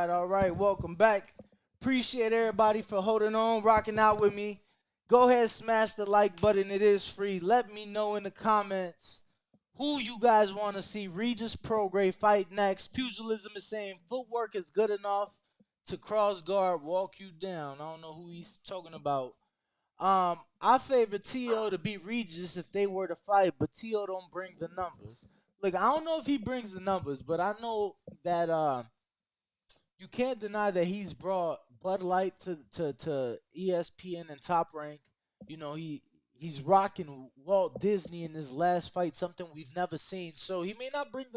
All right. Welcome back. Appreciate everybody for holding on, rocking out with me. Go ahead, smash the like button. It is free. Let me know in the comments who you guys want to see Regis Prograis fight next. Pugilism is saying footwork is good enough to cross guard, walk you down. I don't know who he's talking about. I favor T.O. to beat Regis if they were to fight, but T.O. don't bring the numbers. Look, I don't know if he brings the numbers, but I know that you can't deny that he's brought Bud Light to ESPN and Top Rank. He's rocking Walt Disney in his last fight, something we've never seen. So he may not bring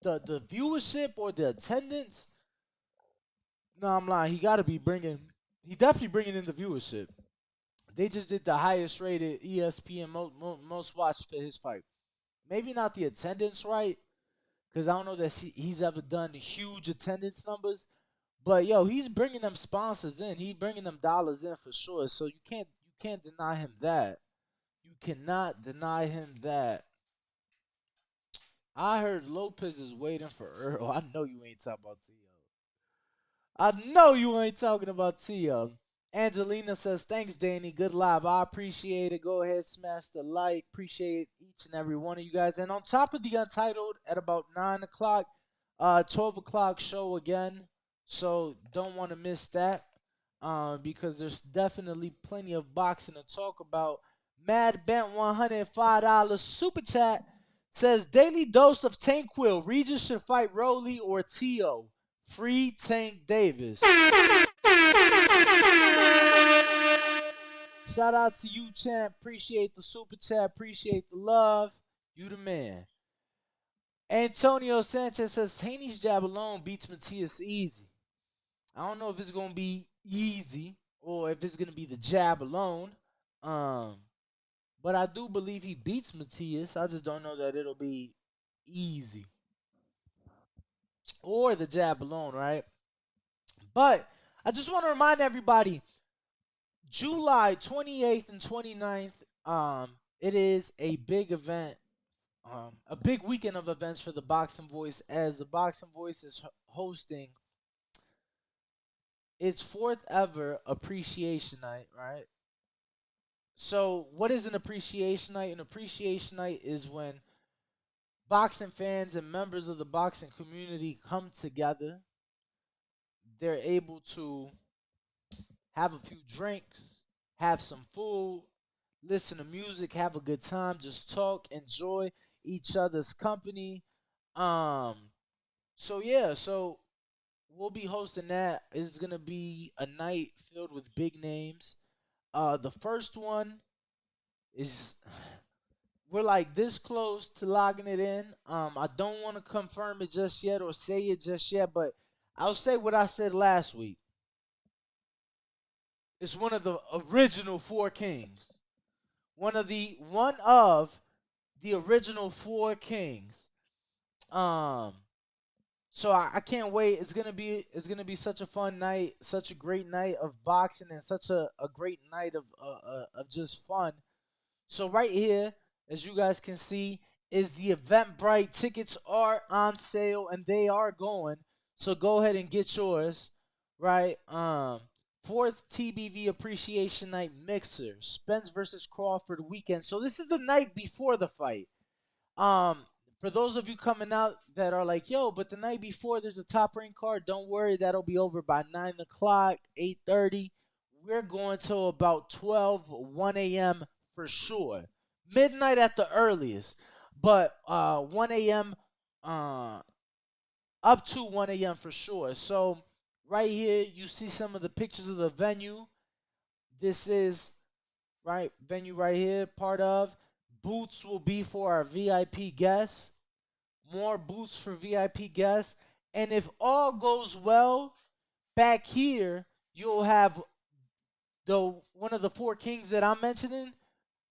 the viewership or the attendance. No, I'm lying. He definitely bringing in the viewership. They just did the highest rated ESPN most watched for his fight. Maybe not the attendance right, because I don't know that he's ever done huge attendance numbers. But yo, he's bringing them sponsors in. He's bringing them dollars in for sure. So you can't deny him that. You cannot deny him that. I heard Lopez is waiting for Earl. I know you ain't talking about T.O. I know you ain't talking about T.O. Angelina says, thanks, Danny. Good live. I appreciate it. Go ahead, smash the like. Appreciate each and every one of you guys. And on top of the Untitled at about 9 o'clock, 12 o'clock show again. So don't want to miss that because there's definitely plenty of boxing to talk about. Mad Bent $105 super chat says, daily dose of Tanquil. Regis should fight Rowley or T.O. Free Tank Davis. Shout out to you, champ. Appreciate the super chat. Appreciate the love. You the man. Antonio Sanchez says Haney's jab alone beats Matias easy. I don't know if it's gonna be easy or if it's gonna be the jab alone. Um, but I do believe he beats Matias. I just don't know that it'll be easy. Or the jab alone, right? But I just want to remind everybody, July 28th and 29th, it is a big event, a big weekend of events for the Boxing Voice, as the Boxing Voice is hosting its fourth ever appreciation night, right? So, what is an appreciation night? An appreciation night is when boxing fans and members of the boxing community come together. They're able to have a few drinks, have some food, listen to music, have a good time, just talk, enjoy each other's company. Um, so yeah, so we'll be hosting that. It's gonna be a night filled with big names. The first one is we're like this close to logging it in. I don't want to confirm it just yet or say it just yet, but I'll say what I said last week. It's one of the original four kings. One of the original four kings. Um, so I can't wait. It's gonna be such a fun night, such a great night of boxing, and such a great night of just fun. So right here, as you guys can see, is the Eventbrite. Tickets are on sale and they are going. So go ahead and get yours. Right? Fourth TBV Appreciation Night Mixer. Spence versus Crawford weekend. So this is the night before the fight. Um, for those of you coming out that are like, yo, but the night before there's a top rank card, don't worry, that'll be over by 9 o'clock, 8:30. We're going till about 12, 1 a.m. for sure. Midnight at the earliest. But 1 a.m. Up to 1 a.m. for sure. So right here, you see some of the pictures of the venue. This is right venue right here. Part of booths will be for our VIP guests. More booths for VIP guests. And if all goes well, back here you'll have the one of the four kings that I'm mentioning.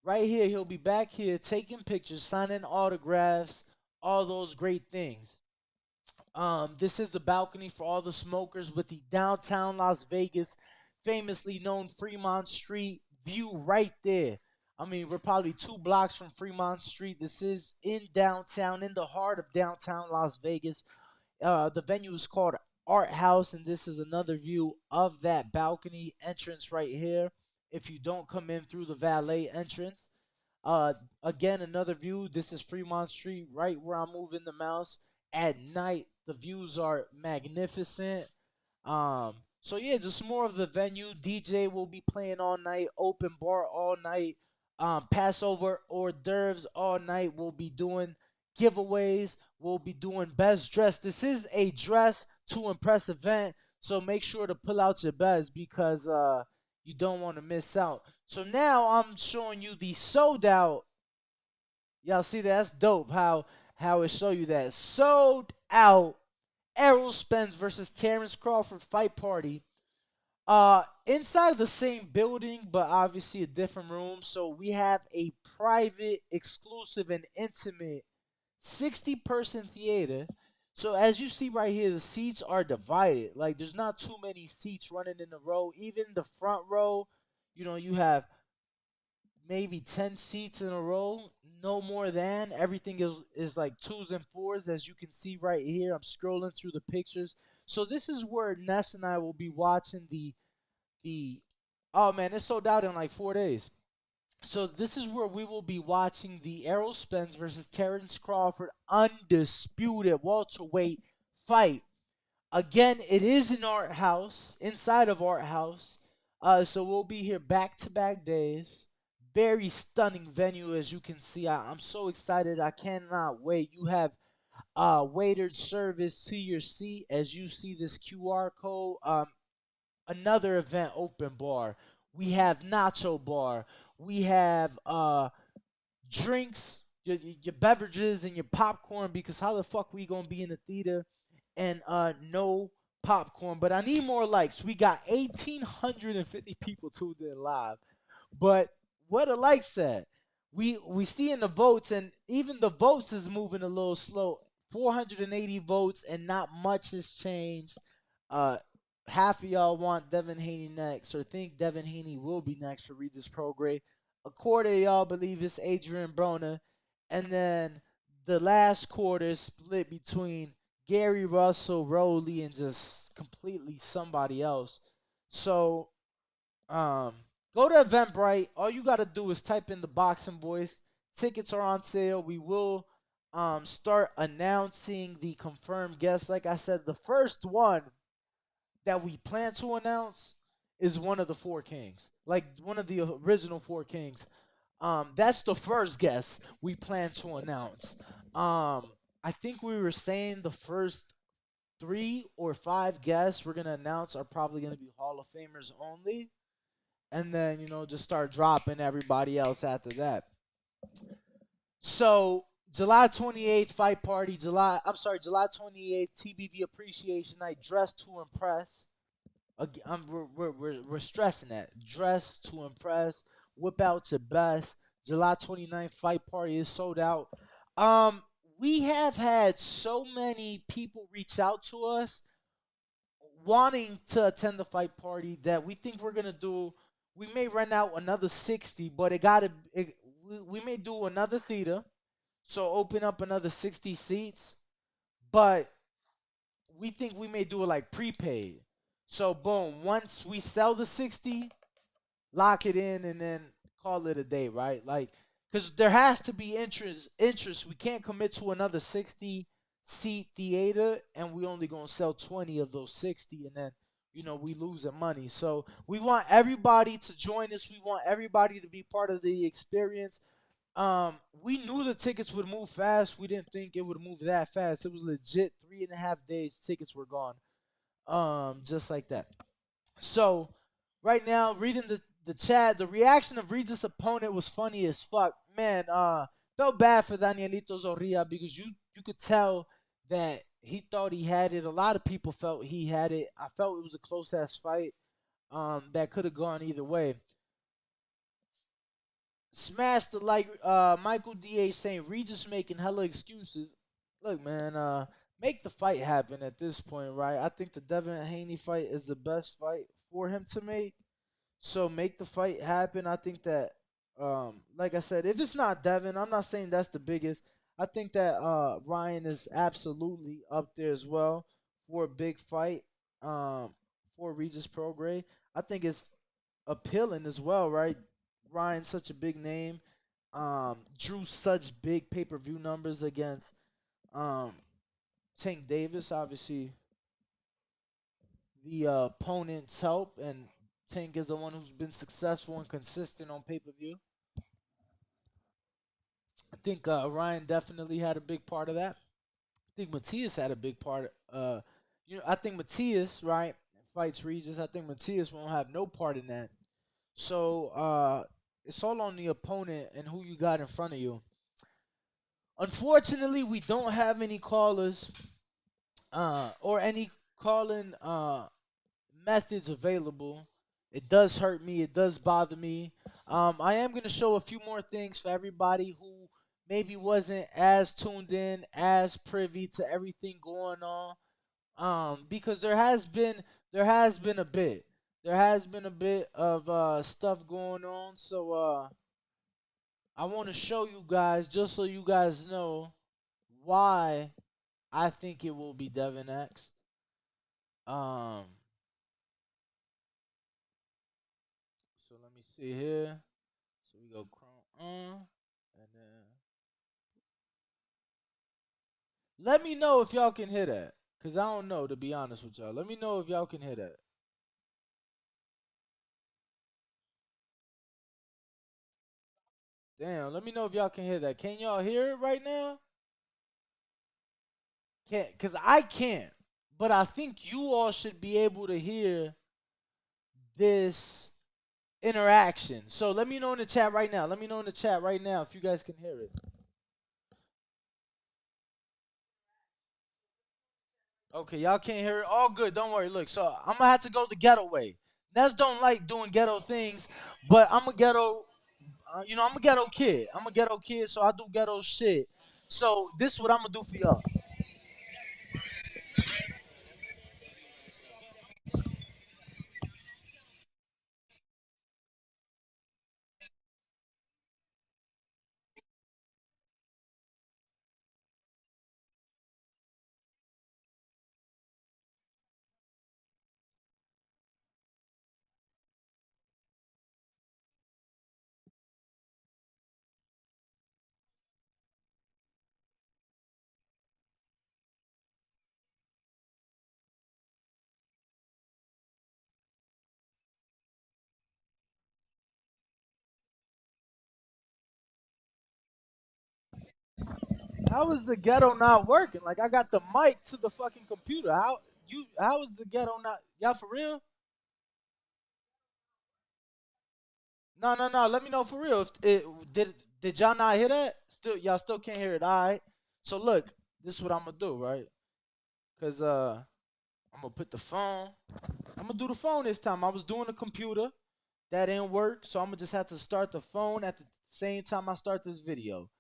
Right here, he'll be back here taking pictures, signing autographs, all those great things. This is the balcony for all the smokers with the downtown Las Vegas, famously known Fremont Street view right there. I mean, we're probably 2 blocks from Fremont Street. This is in downtown, in the heart of downtown Las Vegas. The venue is called Art House, and this is another view of that balcony entrance right here. If you don't come in through the valet entrance, uh, again, another view. This is Fremont Street, right where I'm moving the mouse. At night, the views are magnificent. So yeah, just more of the venue. DJ will be playing all night. Open bar all night. Passover hors d'oeuvres all night. We'll be doing giveaways. We'll be doing best dress. This is a dress to impress event, so make sure to pull out your best because you don't want to miss out. So now I'm showing you the sold out. Y'all see that? That's dope. How it show you that sold out Errol Spence versus Terrence Crawford fight party. Inside of the same building, but obviously a different room. So we have a private, exclusive, and intimate 60-person theater. So as you see right here, the seats are divided. Like there's not too many seats running in a row. Even the front row, you have maybe 10 seats in a row, no more than. Everything is like twos and fours, as you can see right here. I'm scrolling through the pictures. So this is where Ness and I will be watching the oh man, it's sold out in like 4 days. So this is where we will be watching the Errol Spence versus Terrence Crawford undisputed welterweight fight. Again, it is in Art House, inside of Art House. So we'll be here back-to-back days. Very stunning venue, as you can see. I'm so excited. I cannot wait. You have waitered service to your seat as you see this QR code. Another event open bar We have nacho bar. We have drinks, your beverages, and your popcorn. Because how the fuck we gonna be in the theater and no popcorn? But I need more likes. We got 1,850 people tuned in live. But what the likes at? We see in the votes, and even the votes is moving a little slow. 480 votes, and not much has changed. Uh, Half of y'all want Devin Haney next, or think Devin Haney will be next for Regis Prograde. A quarter of y'all believe it's Adrian Broner, and then the last quarter is split between Gary Russell, Rowley, and just completely somebody else. So, um, go to Eventbrite. All you gotta do is type in the Boxing Voice. Tickets are on sale. We will start announcing the confirmed guests. Like I said, the first one that we plan to announce is one of the Four Kings, like one of the original Four Kings. That's the first guest we plan to announce. I think we were saying the first 3 or 5 guests we're gonna announce are probably gonna be Hall of Famers only, and then just start dropping everybody else after that. So July 28th fight party, July 28th TBV Appreciation Night, Dress to Impress. We're stressing that. Dress to impress. Whip out your best. July 29th fight party is sold out. We have had so many people reach out to us wanting to attend the fight party that we think we're gonna do. We may run out another 60, but we may do another theater, so open up another 60 seats. But we think we may do it like prepaid. So boom, once we sell the 60, lock it in and then call it a day, right? Like, because there has to be interest. We can't commit to another 60 seat theater and we only gonna sell 20 of those 60, and then we losing money. So we want everybody to join us. We want everybody to be part of the experience. We knew the tickets would move fast. We didn't think it would move that fast. It was legit 3.5 days. Tickets were gone. Just like that. So right now, reading the chat, the reaction of Regis' opponent was funny as fuck. Man, felt bad for Danielito Zorrilla because you could tell that he thought he had it. A lot of people felt he had it. I felt it was a close ass fight. That could have gone either way. Smash the like. Michael D.A. saying Regis making hella excuses. Look, man. Make the fight happen at this point, right? I think the Devin Haney fight is the best fight for him to make. So make the fight happen. I think that, like I said, if it's not Devin, I'm not saying that's the biggest. I think that Ryan is absolutely up there as well for a big fight. For Regis Prograde, I think it's appealing as well, right? Ryan's such a big name. Drew such big pay-per-view numbers against um Tank Davis. Obviously, the opponent's help, and Tank is the one who's been successful and consistent on pay-per-view. I think Ryan definitely had a big part of that. I think Matias had a big part. I think Matias, right, fights Regis. I think Matias won't have no part in that. So it's all on the opponent and who you got in front of you. Unfortunately, we don't have any callers or any calling methods available. It does hurt me. It does bother me. I am going to show a few more things for everybody who maybe wasn't as tuned in, as privy to everything going on. Because there has been a bit. There has been a bit of stuff going on. So I want to show you guys, just so you guys know, why I think it will be Devin next. So let me see here. So we go Chrome on, and then let me know if y'all can hear that, cause I don't know, to be honest with y'all. Let me know if y'all can hear that. Damn, let me know if y'all can hear that. Can y'all hear it right now? Can't, cause I can't. But I think you all should be able to hear this interaction. So let me know in the chat right now. Let me know in the chat right now if you guys can hear it. Okay, y'all can't hear it. All good. Don't worry. Look, so I'm gonna have to go the ghetto way. Ness don't like doing ghetto things, but I'm a ghetto. I'm a ghetto kid. I'm a ghetto kid, so I do ghetto shit. So this is what I'm gonna do for y'all. How is the ghetto not working? Like I got the mic to the fucking computer. How is the ghetto not y'all for real? No, no, no. Let me know for real. If it, did y'all not hear that? Y'all still can't hear it. All right. So look, this is what I'm gonna do, right? Cause I'm gonna put the phone. I'm gonna do the phone this time. I was doing the computer. That didn't work, so I'm gonna just have to start the phone at the same time I start this video.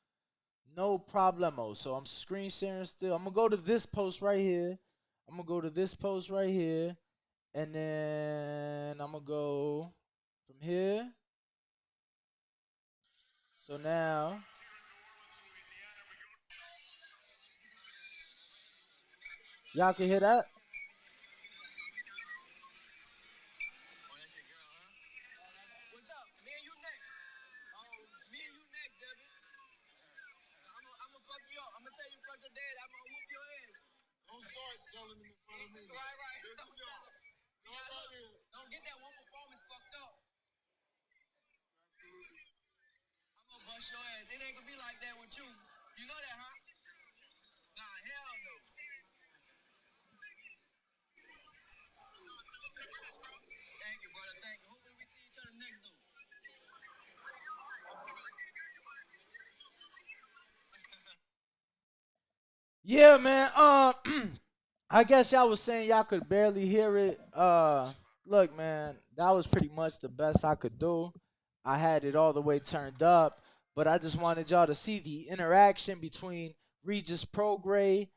No problemo. So I'm screen sharing still. I'm gonna go to this post right here. I'm gonna go to this post right here, and then I'm gonna go from here. So now, y'all can hear that? Yeah, man. I guess y'all was saying y'all could barely hear it. Look, man, that was pretty much the best I could do. I had it all the way turned up, but I just wanted y'all to see the interaction between Regis Progray,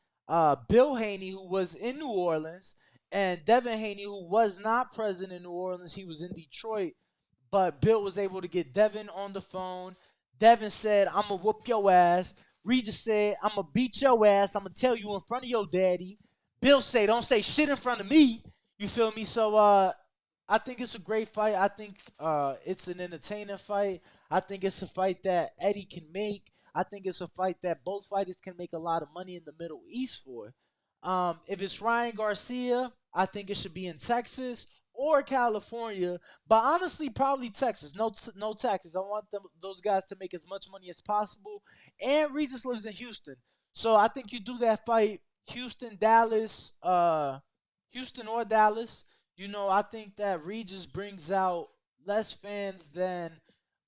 Bill Haney, who was in New Orleans, and Devin Haney, who was not present in New Orleans. He was in Detroit, but Bill was able to get Devin on the phone. Devin said, "I'm gonna whoop your ass." Regis said, "I'm gonna beat your ass. I'm gonna tell you in front of your daddy." Bill say, "Don't say shit in front of me." You feel me? So I think it's a great fight. I think it's an entertaining fight. I think it's a fight that Eddie can make. I think it's a fight that both fighters can make a lot of money in the Middle East for. If it's Ryan Garcia, I think it should be in Texas or California, but honestly, probably Texas. No Texas. I want those guys to make as much money as possible. And Regis lives in Houston, so I think you do that fight, Houston, Dallas, Houston or Dallas. I think that Regis brings out less fans than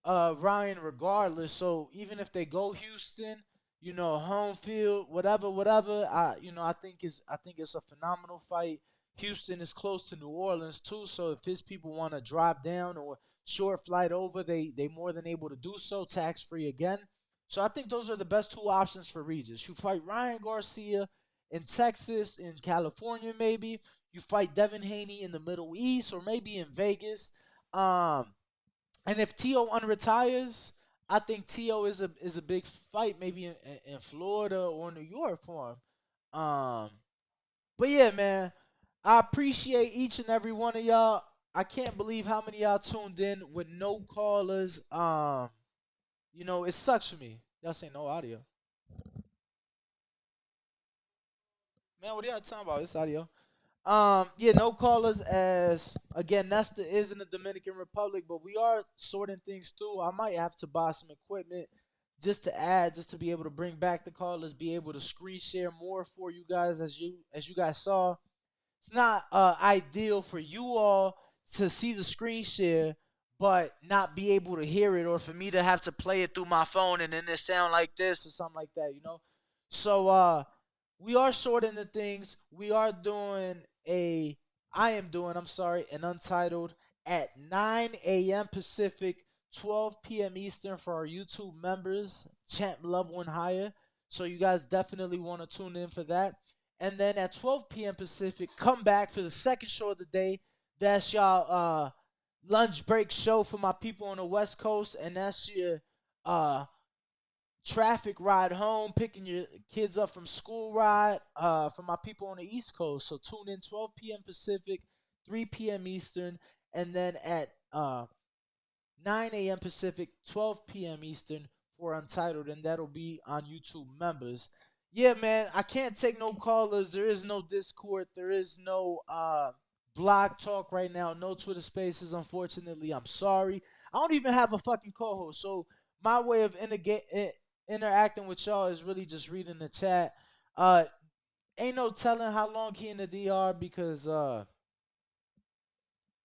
Ryan, regardless. So even if they go Houston, home field, whatever, whatever. I think it's a phenomenal fight. Houston is close to New Orleans too, so if his people want to drive down or short flight over, they more than able to do so, tax free again. So I think those are the best two options for Regis. You fight Ryan Garcia in Texas, in California, maybe. You fight Devin Haney in the Middle East or maybe in Vegas. Um, and if T.O. unretires, I think T.O. is a big fight, maybe in Florida or New York for him. But yeah, man, I appreciate each and every one of y'all. I can't believe how many y'all tuned in with no callers. It sucks for me. Y'all say no audio. Man, what are y'all talking about? It's audio. Yeah, no callers as again, Nesta is in the Dominican Republic, but we are sorting things through. I might have to buy some equipment just to add, just to be able to bring back the callers, be able to screen share more for you guys as you guys saw. It's not ideal for you all to see the screen share, but not be able to hear it, or for me to have to play it through my phone and then it sound like this or something like that, you know? So we are shorting the things. We are doing I'm sorry, an Untitled at 9 a.m. Pacific, 12 p.m. Eastern for our YouTube members, champ level and higher. So you guys definitely want to tune in for that. And then at 12 p.m. Pacific, come back for the second show of the day. That's y'all lunch break show for my people on the West Coast, and that's your traffic ride home, picking your kids up from school ride for my people on the East Coast. So tune in 12 p.m. Pacific, 3 p.m. Eastern, and then at 9 a.m. Pacific, 12 p.m. Eastern for Untitled, and that'll be on YouTube members. Yeah, man, I can't take no callers. There is no Discord. There is no blog talk right now. No Twitter Spaces, unfortunately. I'm sorry. I don't even have a fucking co-host. So my way of interacting with y'all is really just reading the chat. Ain't no telling how long he in the DR because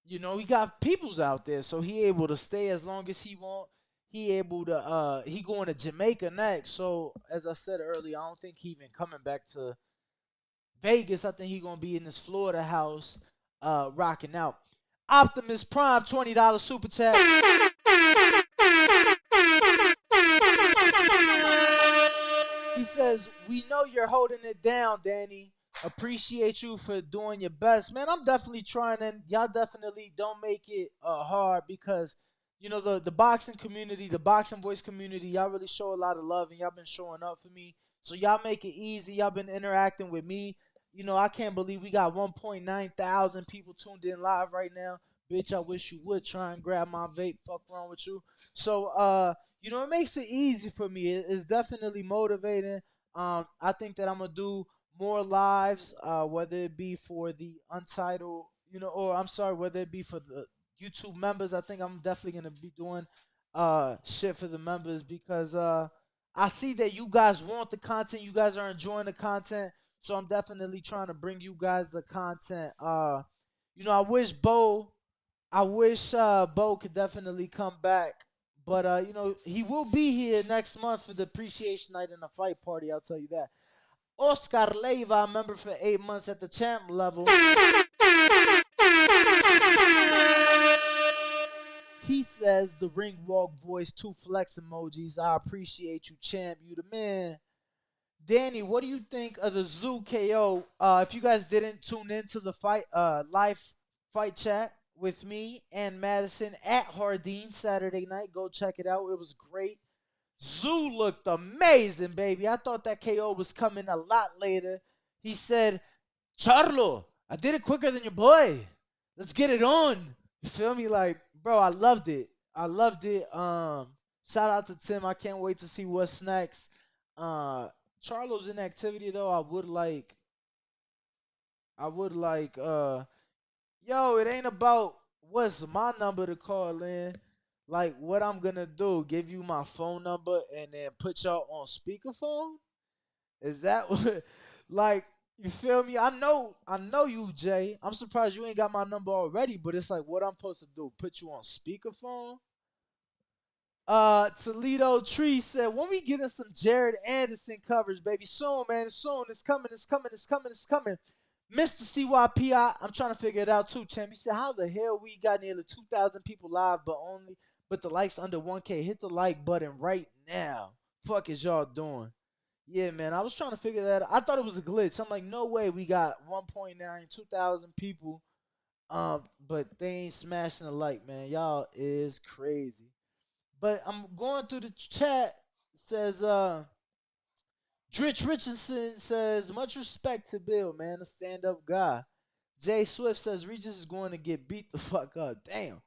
he got peoples out there, so he able to stay as long as he want. He able to he going to Jamaica next. So as I said earlier, I don't think he even coming back to Vegas. I think he gonna be in his Florida house, rocking out. Optimus Prime, $20 super chat. He says, "We know you're holding it down, Danny. Appreciate you for doing your best, man. I'm definitely trying, and y'all definitely don't make it hard because the boxing community, the boxing voice community, y'all really show a lot of love, and y'all been showing up for me. So y'all make it easy. Y'all been interacting with me. I can't believe we got 1.9 thousand people tuned in live right now. Bitch, I wish you would try and grab my vape. Fuck wrong with you. So it makes it easy for me. It's definitely motivating. I think that I'm gonna do more lives, whether it be for the Untitled, or I'm sorry, whether it be for the YouTube members. I think I'm definitely gonna be doing shit for the members because I see that you guys want the content. You guys are enjoying the content, so I'm definitely trying to bring you guys the content. I wish Bo could definitely come back. But he will be here next month for the appreciation night and the fight party. I'll tell you that. Oscar Leiva, member for 8 months at the champ level. He says the ring walk voice, 2 flex emojis. I appreciate you, champ. You the man. Danny, what do you think of the Zoo KO? If you guys didn't tune into the live fight chat with me and Madison at Hardin Saturday night, go check it out. It was great. Zoo looked amazing, baby. I thought that KO was coming a lot later. He said, "Charlo, I did it quicker than your boy. Let's get it on." You feel me? Like, bro, I loved it. I loved it. Shout out to Tim. I can't wait to see what's next. Charlo's inactivity though, yo, it ain't about what's my number to call in. Like, what I'm gonna do, give you my phone number and then put y'all on speakerphone? Is that what, like, you feel me? I know you, Jay. I'm surprised you ain't got my number already, but it's like, what I'm supposed to do, put you on speakerphone? Toledo Tree said, when we getting some Jared Anderson coverage, baby? Soon, man. Soon. It's coming. It's coming. It's coming. It's coming. Mr. CYP, I'm trying to figure it out too, champ. He said, how the hell we got nearly 2,000 people live, but the likes under 1K? Hit the like button right now. Fuck is y'all doing? Yeah, man. I was trying to figure that out. I thought it was a glitch. I'm like, no way we got 1.9, 2,000 people. But they ain't smashing the like, man. Y'all is crazy. But I'm going through the chat. It says Dritch Richardson says, much respect to Bill, man, a stand-up guy. Jay Swift says Regis is going to get beat the fuck up. Damn.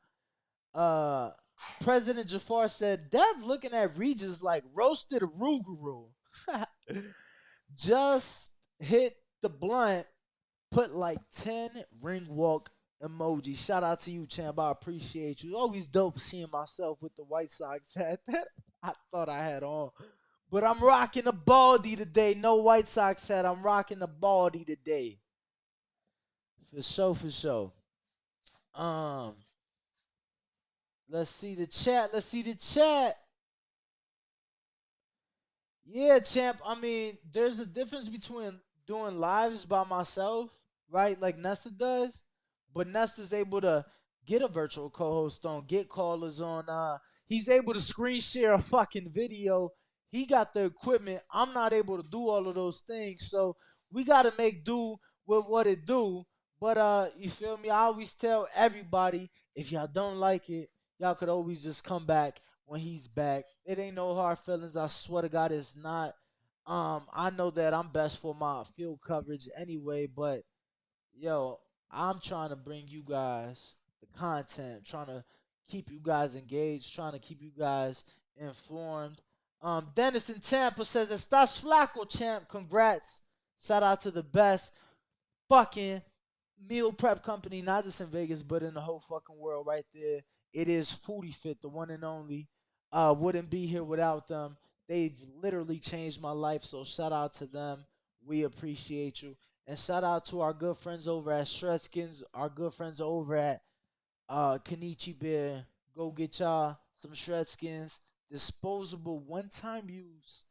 President Jafar said, Dev looking at Regis like roasted aruguru. Just hit the blunt, put like 10 ring walk emoji. Shout out to you, champ. I appreciate you. Always dope seeing myself with the White Sox hat that I thought I had on. But I'm rocking a baldy today. No White Sox hat. I'm rocking a baldy today. For sure, for sure. Let's see the chat. Let's see the chat. Yeah, champ. I mean, there's a difference between doing lives by myself, right? Like Nesta does, but Nesta's able to get a virtual co-host on, get callers on. He's able to screen share a fucking video. He got the equipment. I'm not able to do all of those things, so we gotta make do with what it do. But you feel me? I always tell everybody, if y'all don't like it, y'all could always just come back when he's back. It ain't no hard feelings. I swear to God, it's not. I know that I'm best for my field coverage anyway, but yo, I'm trying to bring you guys the content, trying to keep you guys engaged, trying to keep you guys informed. Dennis in Tampa says, "Estás flaco, champ. Congrats. Shout out to the best fucking meal prep company, not just in Vegas, but in the whole fucking world right there. It is Foodie Fit, the one and only. Wouldn't be here without them. They've literally changed my life, so shout out to them. We appreciate you. And shout out to our good friends over at Shredskins, our good friends over at Kenichi Bear. Go get y'all some Shredskins. Disposable, one-time use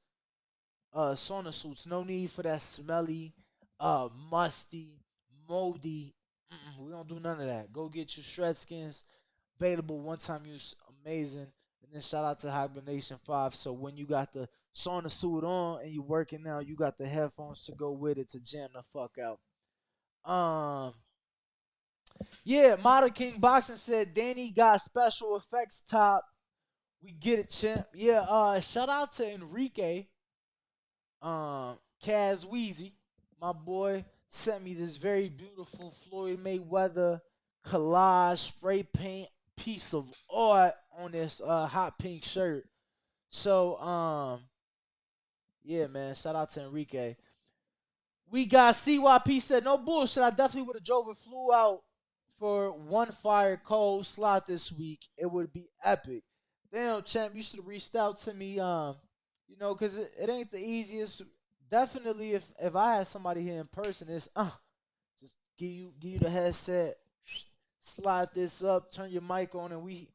sauna suits. No need for that smelly, musty, moldy. We don't do none of that. Go get your Shredskins. Available one-time use. Amazing. And then shout out to Hibernation 5. So when you got the sauna suit on and you working out, you got the headphones to go with it to jam the fuck out. Yeah, Model King Boxing said Danny got special effects top. We get it, champ. Yeah, shout out to Enrique. Kaz Weezy, my boy, sent me this very beautiful Floyd Mayweather collage spray paint piece of art on this hot pink shirt. So yeah, man, shout out to Enrique. We got CYP said, no bullshit. I definitely would have drove and flew out for one fire cold slot this week. It would be epic. Damn, champ, you should have reached out to me. You know, cause it ain't the easiest. Definitely, if I had somebody here in person, it's just give you the headset, slide this up, turn your mic on, and we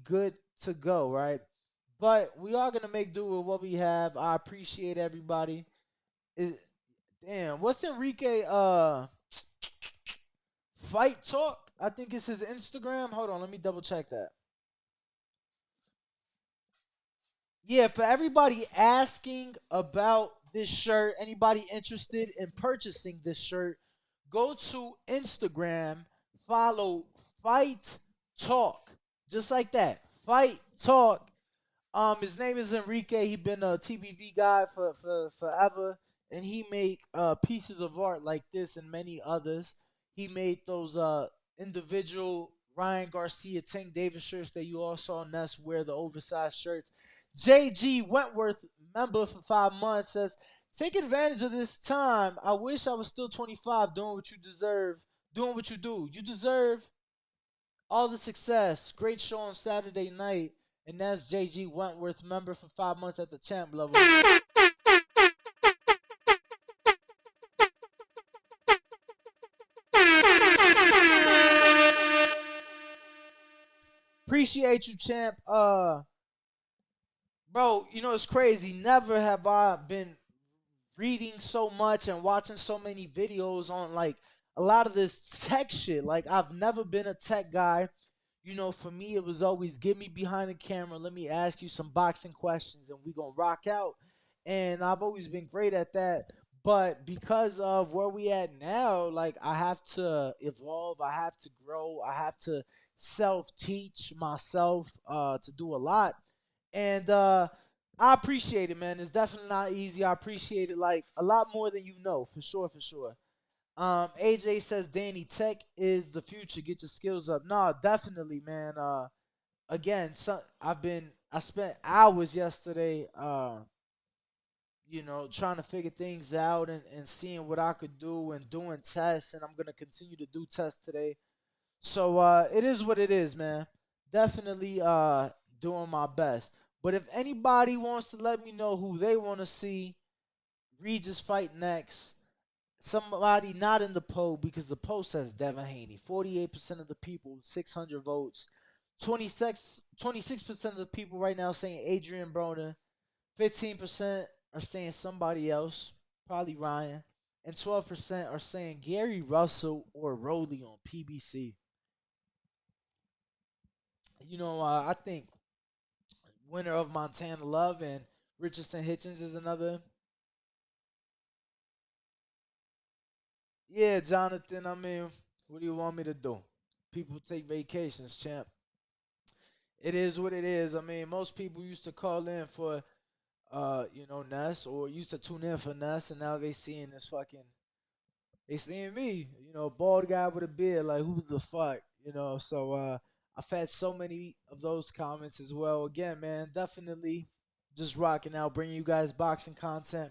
good to go, right? But we are gonna make do with what we have. I appreciate everybody. Is Damn, what's Enrique Fight Talk? I think it's his Instagram. Hold on, let me double check that. Yeah, for everybody asking about this shirt, anybody interested in purchasing this shirt, go to Instagram, follow Fight Talk. Just like that. Fight Talk. His name is Enrique. He been a TBV guy for forever, and he make pieces of art like this and many others. He made those individual Ryan Garcia, Tank Davis shirts that you all saw Ness wear, the oversized shirts. JG Wentworth, member for 5 months, says, take advantage of this time. I wish I was still 25 doing what you deserve, doing what you do. You deserve all the success. Great show on Saturday night. And that's JG Wentworth, member for 5 months at the champ level. Appreciate you, champ. Bro, you know it's crazy. Never have I been reading so much and watching so many videos on like a lot of this tech shit. Like I've never been a tech guy. You know, for me it was always get me behind the camera, let me ask you some boxing questions and we gonna rock out. And I've always been great at that. But because of where we at now, like I have to evolve, I have to grow, I have to self-teach myself to do a lot. And I appreciate it, man. It's definitely not easy. I appreciate it like a lot more than you know, for sure, for sure. AJ says, Danny, tech is the future. Get your skills up. Nah, definitely, man. Again, I spent hours yesterday, you know, trying to figure things out and seeing what I could do and doing tests, and I'm gonna continue to do tests today. So it is what it is, man. Definitely doing my best. But if anybody wants to let me know who they want to see Regis fight next, somebody not in the poll, because the poll says Devin Haney. 48% of the people, 600 votes. 26% of the people right now saying Adrian Broner. 15% are saying somebody else, probably Ryan. And 12% are saying Gary Russell or Rowley on PBC. I think winner of Montana Love and Richardson Hitchens is another. Yeah, Jonathan, I mean, what do you want me to do? People take vacations, champ. It is what it is. I mean, most people used to call in for Ness, or used to tune in for Ness, and now they seeing me, bald guy with a beard, like who the fuck, so I've had so many of those comments as well. Again, man, definitely just rocking out, bringing you guys boxing content.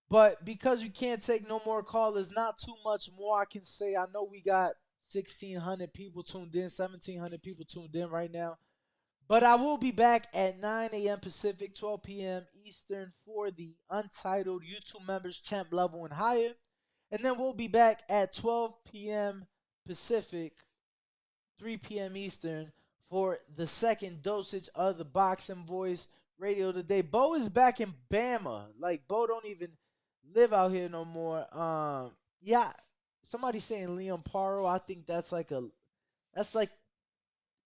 But because we can't take no more callers, not too much more I can say. I know we got 1,600 people tuned in, 1,700 people tuned in right now. But I will be back at 9 a.m. Pacific, 12 p.m. Eastern for the Untitled YouTube members champ level and higher. And then we'll be back at 12 p.m. Pacific, 3 p.m. Eastern for the second dosage of the Boxing Voice Radio today. Bo is back in Bama. Like, Bo don't even live out here no more. Yeah, somebody saying Liam Paro. I think that's like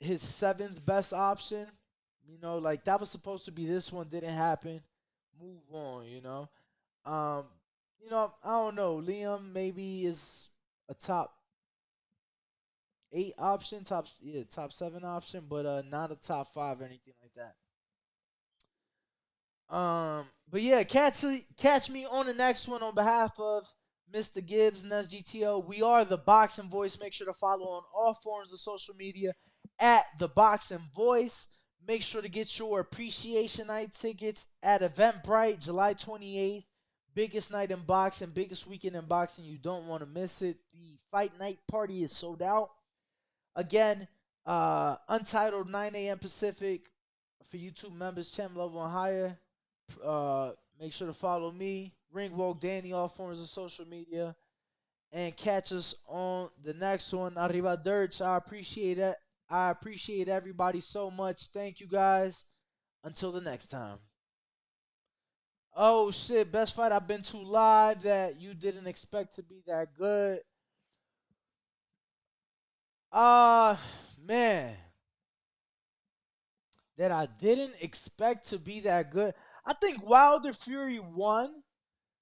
his seventh best option. Like that was supposed to be this one, didn't happen. Move on. Um, I don't know. Liam maybe is a top 8 option, top 7 option, but not a top 5 or anything like that. But yeah, catch me on the next one on behalf of Mr. Gibbs and SGTO. We are the Boxing Voice. Make sure to follow on all forms of social media at the Boxing Voice. Make sure to get your Appreciation Night tickets at Eventbrite, July 28th. Biggest night in boxing, biggest weekend in boxing. You don't want to miss it. The Fight Night Party is sold out. Again, Untitled 9 a.m. Pacific for YouTube members, champ level and higher. Make sure to follow me, Ringwalk Danny, all forms of social media, and catch us on the next one. Arriba Dirch. I appreciate it. I appreciate everybody so much. Thank you guys. Until the next time. Oh shit, best fight I've been to live that you didn't expect to be that good. Man. That I didn't expect to be that good. I think Wilder Fury 1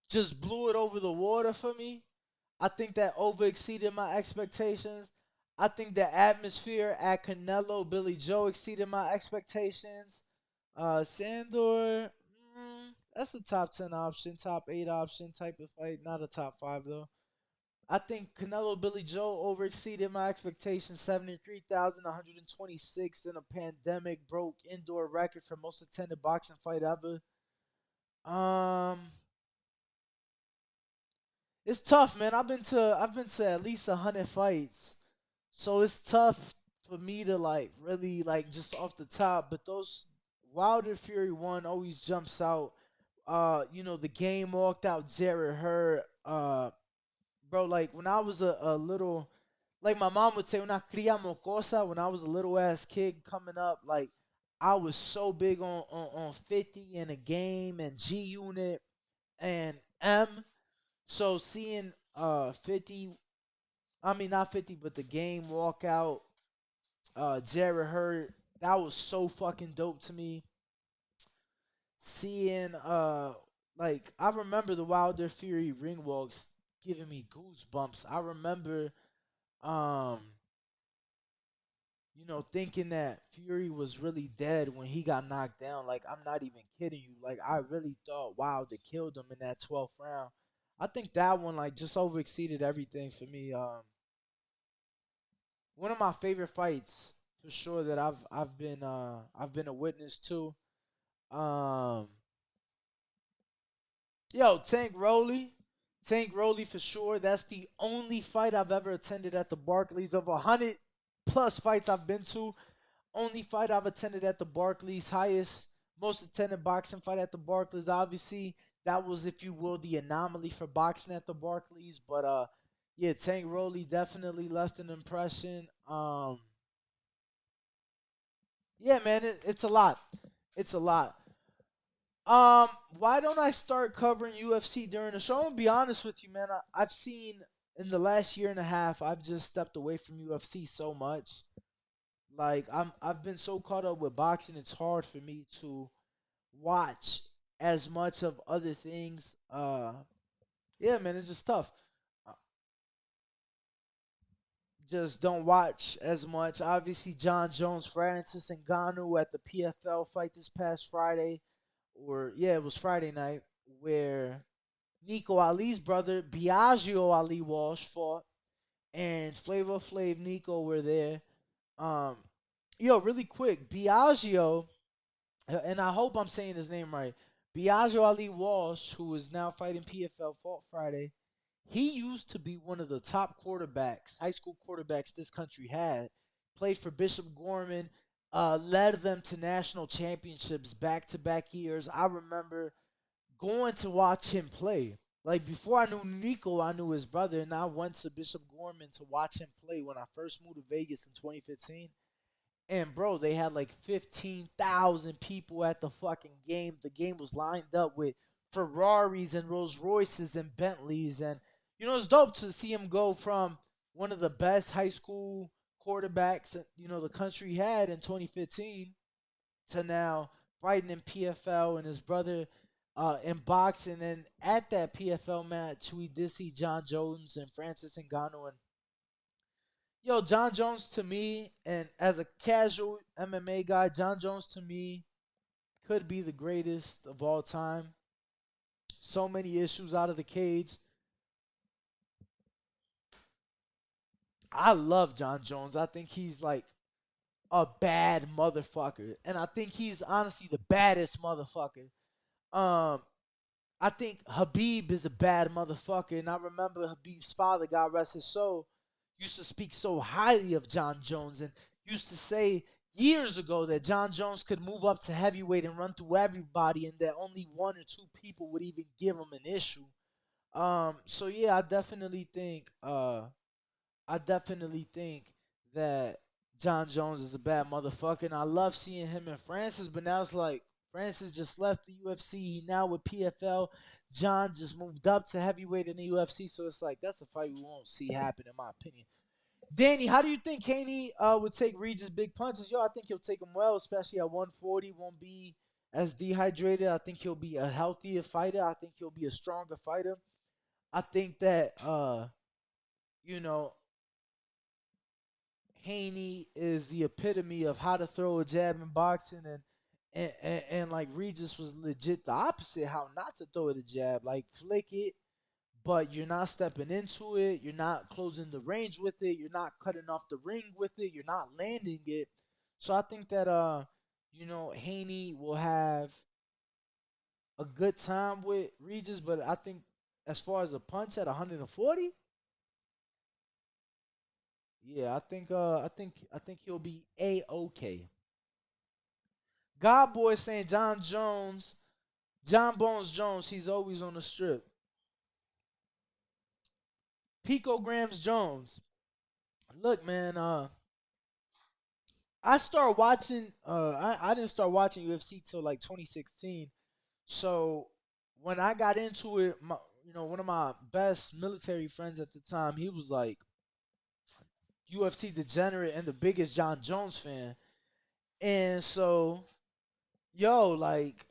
just blew it over the water for me. I think that over exceeded my expectations. I think the atmosphere at Canelo Billy Joe exceeded my expectations. Sandor, that's a top 10 option, top 8 option type of fight. Not a top 5 though. I think Canelo Billy Joe over exceeded my expectations. 73,126 in a pandemic, broke indoor record for most attended boxing fight ever. It's tough, man. I've been to at least 100 fights, so it's tough for me to really just off the top. But those Wilder Fury 1 always jumps out. The game walked out Jared Hurd. Bro, like when I was a little, like my mom would say, una cría mocosa, when I was a little ass kid coming up, like I was so big on 50 and a game and G Unit and M. So seeing 50, I mean not 50, but the game walk out, Jared Hurd, that was so fucking dope to me. Seeing I remember the Wilder Fury ring walks giving me goosebumps. I remember um thinking that Fury was really dead when he got knocked down. Like, I'm not even kidding you. Like, I really thought Wilder killed him in that 12th round. I think that one just over exceeded everything for me. One of my favorite fights for sure that I've been a witness to. Yo, Tank Rolly for sure. That's the only fight I've ever attended at the Barclays. Of 100 plus fights I've been to, only fight I've attended at the Barclays. Highest, most attended boxing fight at the Barclays. Obviously, that was, if you will, the anomaly for boxing at the Barclays. But yeah, Tank Rolly definitely left an impression. Yeah, man, it's a lot. It's a lot. Why don't I start covering UFC during the show? I'm gonna be honest with you, man. I've seen in the last year and a half, I've just stepped away from UFC so much. Like I've been so caught up with boxing, it's hard for me to watch as much of other things. Yeah, man, it's just tough. Uh, Just don't watch as much. Obviously, John Jones, Francis Ngannou at the PFL fight this past Friday, or yeah, it was Friday night, where Nico Ali's brother Biagio Ali Walsh fought, and Flavor Flav Nico were there. Um, really quick, Biagio, and I hope I'm saying his name right. Biagio Ali Walsh, who is now fighting PFL, fought Friday. He used to be one of the top quarterbacks, high school quarterbacks this country had. Played for Bishop Gorman, led them to national championships back to back years. I remember going to watch him play. Like before I knew Nico, I knew his brother, and I went to Bishop Gorman to watch him play when I first moved to Vegas in 2015. And bro, they had like 15,000 people at the fucking game. The game was lined up with Ferraris and Rolls Royces and Bentleys, and it's dope to see him go from one of the best high school quarterbacks the country had in 2015 to now fighting in PFL, and his brother in boxing. And at that PFL match, we did see John Jones and Francis Ngannou. And John Jones to me, and as a casual MMA guy, John Jones to me could be the greatest of all time. So many issues out of the cage. I love John Jones. I think he's like a bad motherfucker, and I think he's honestly the baddest motherfucker. Um, I think Habib is a bad motherfucker, and I remember Habib's father, God rest his soul, used to speak so highly of John Jones and used to say years ago that John Jones could move up to heavyweight and run through everybody, and that only one or two people would even give him an issue. So yeah, I definitely think that John Jones is a bad motherfucker, and I love seeing him and Francis. But now it's like Francis just left the UFC. He now with PFL. John just moved up to heavyweight in the UFC. So it's like that's a fight we won't see happen, in my opinion. Danny, how do you think Haney would take Regis' big punches? I think he'll take them well, especially at 140. Won't be as dehydrated. I think he'll be a healthier fighter. I think he'll be a stronger fighter. I think that you know Haney is the epitome of how to throw a jab in boxing, and like Regis was legit the opposite, how not to throw it a jab, like flick it, but you're not stepping into it, you're not closing the range with it, you're not cutting off the ring with it, you're not landing it. So I think that Haney will have a good time with Regis, but I think as far as a punch at 140, yeah, I think he'll be a-okay. God boy saying John Jones, John Bones Jones, he's always on the strip. Picograms Jones. Look, man, I started watching I didn't start watching UFC till like 2016. So when I got into it, one of my best military friends at the time, he was like UFC degenerate and the biggest John Jones fan. And so, like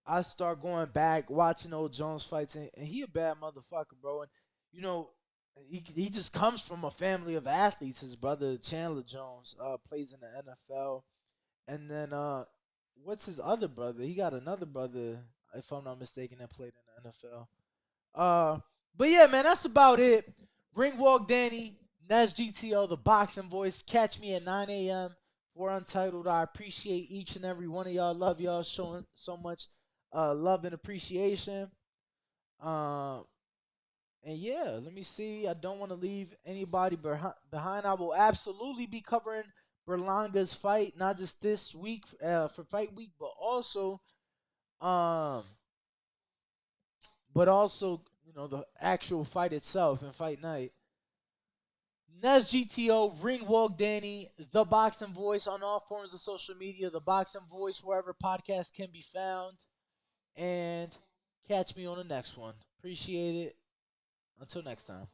I start going back watching old Jones fights, and he a bad motherfucker, bro. And you know, he just comes from a family of athletes. His brother Chandler Jones plays in the NFL, and then what's his other brother? He got another brother, if I'm not mistaken, that played in the NFL. But yeah, man, that's about it. Ringwalk Danny, Nez GTO, the boxing voice. Catch me at 9 a.m. for Untitled. I appreciate each and every one of y'all. Love y'all showing so much love and appreciation. Um, and yeah, let me see. I don't want to leave anybody behind. I will absolutely be covering Berlanga's fight, not just this week for fight week, um, but also the actual fight itself and fight night. Nez GTO, Ring Walk Danny, The Boxing Voice on all forms of social media, The Boxing Voice, wherever podcasts can be found. And catch me on the next one. Appreciate it. Until next time.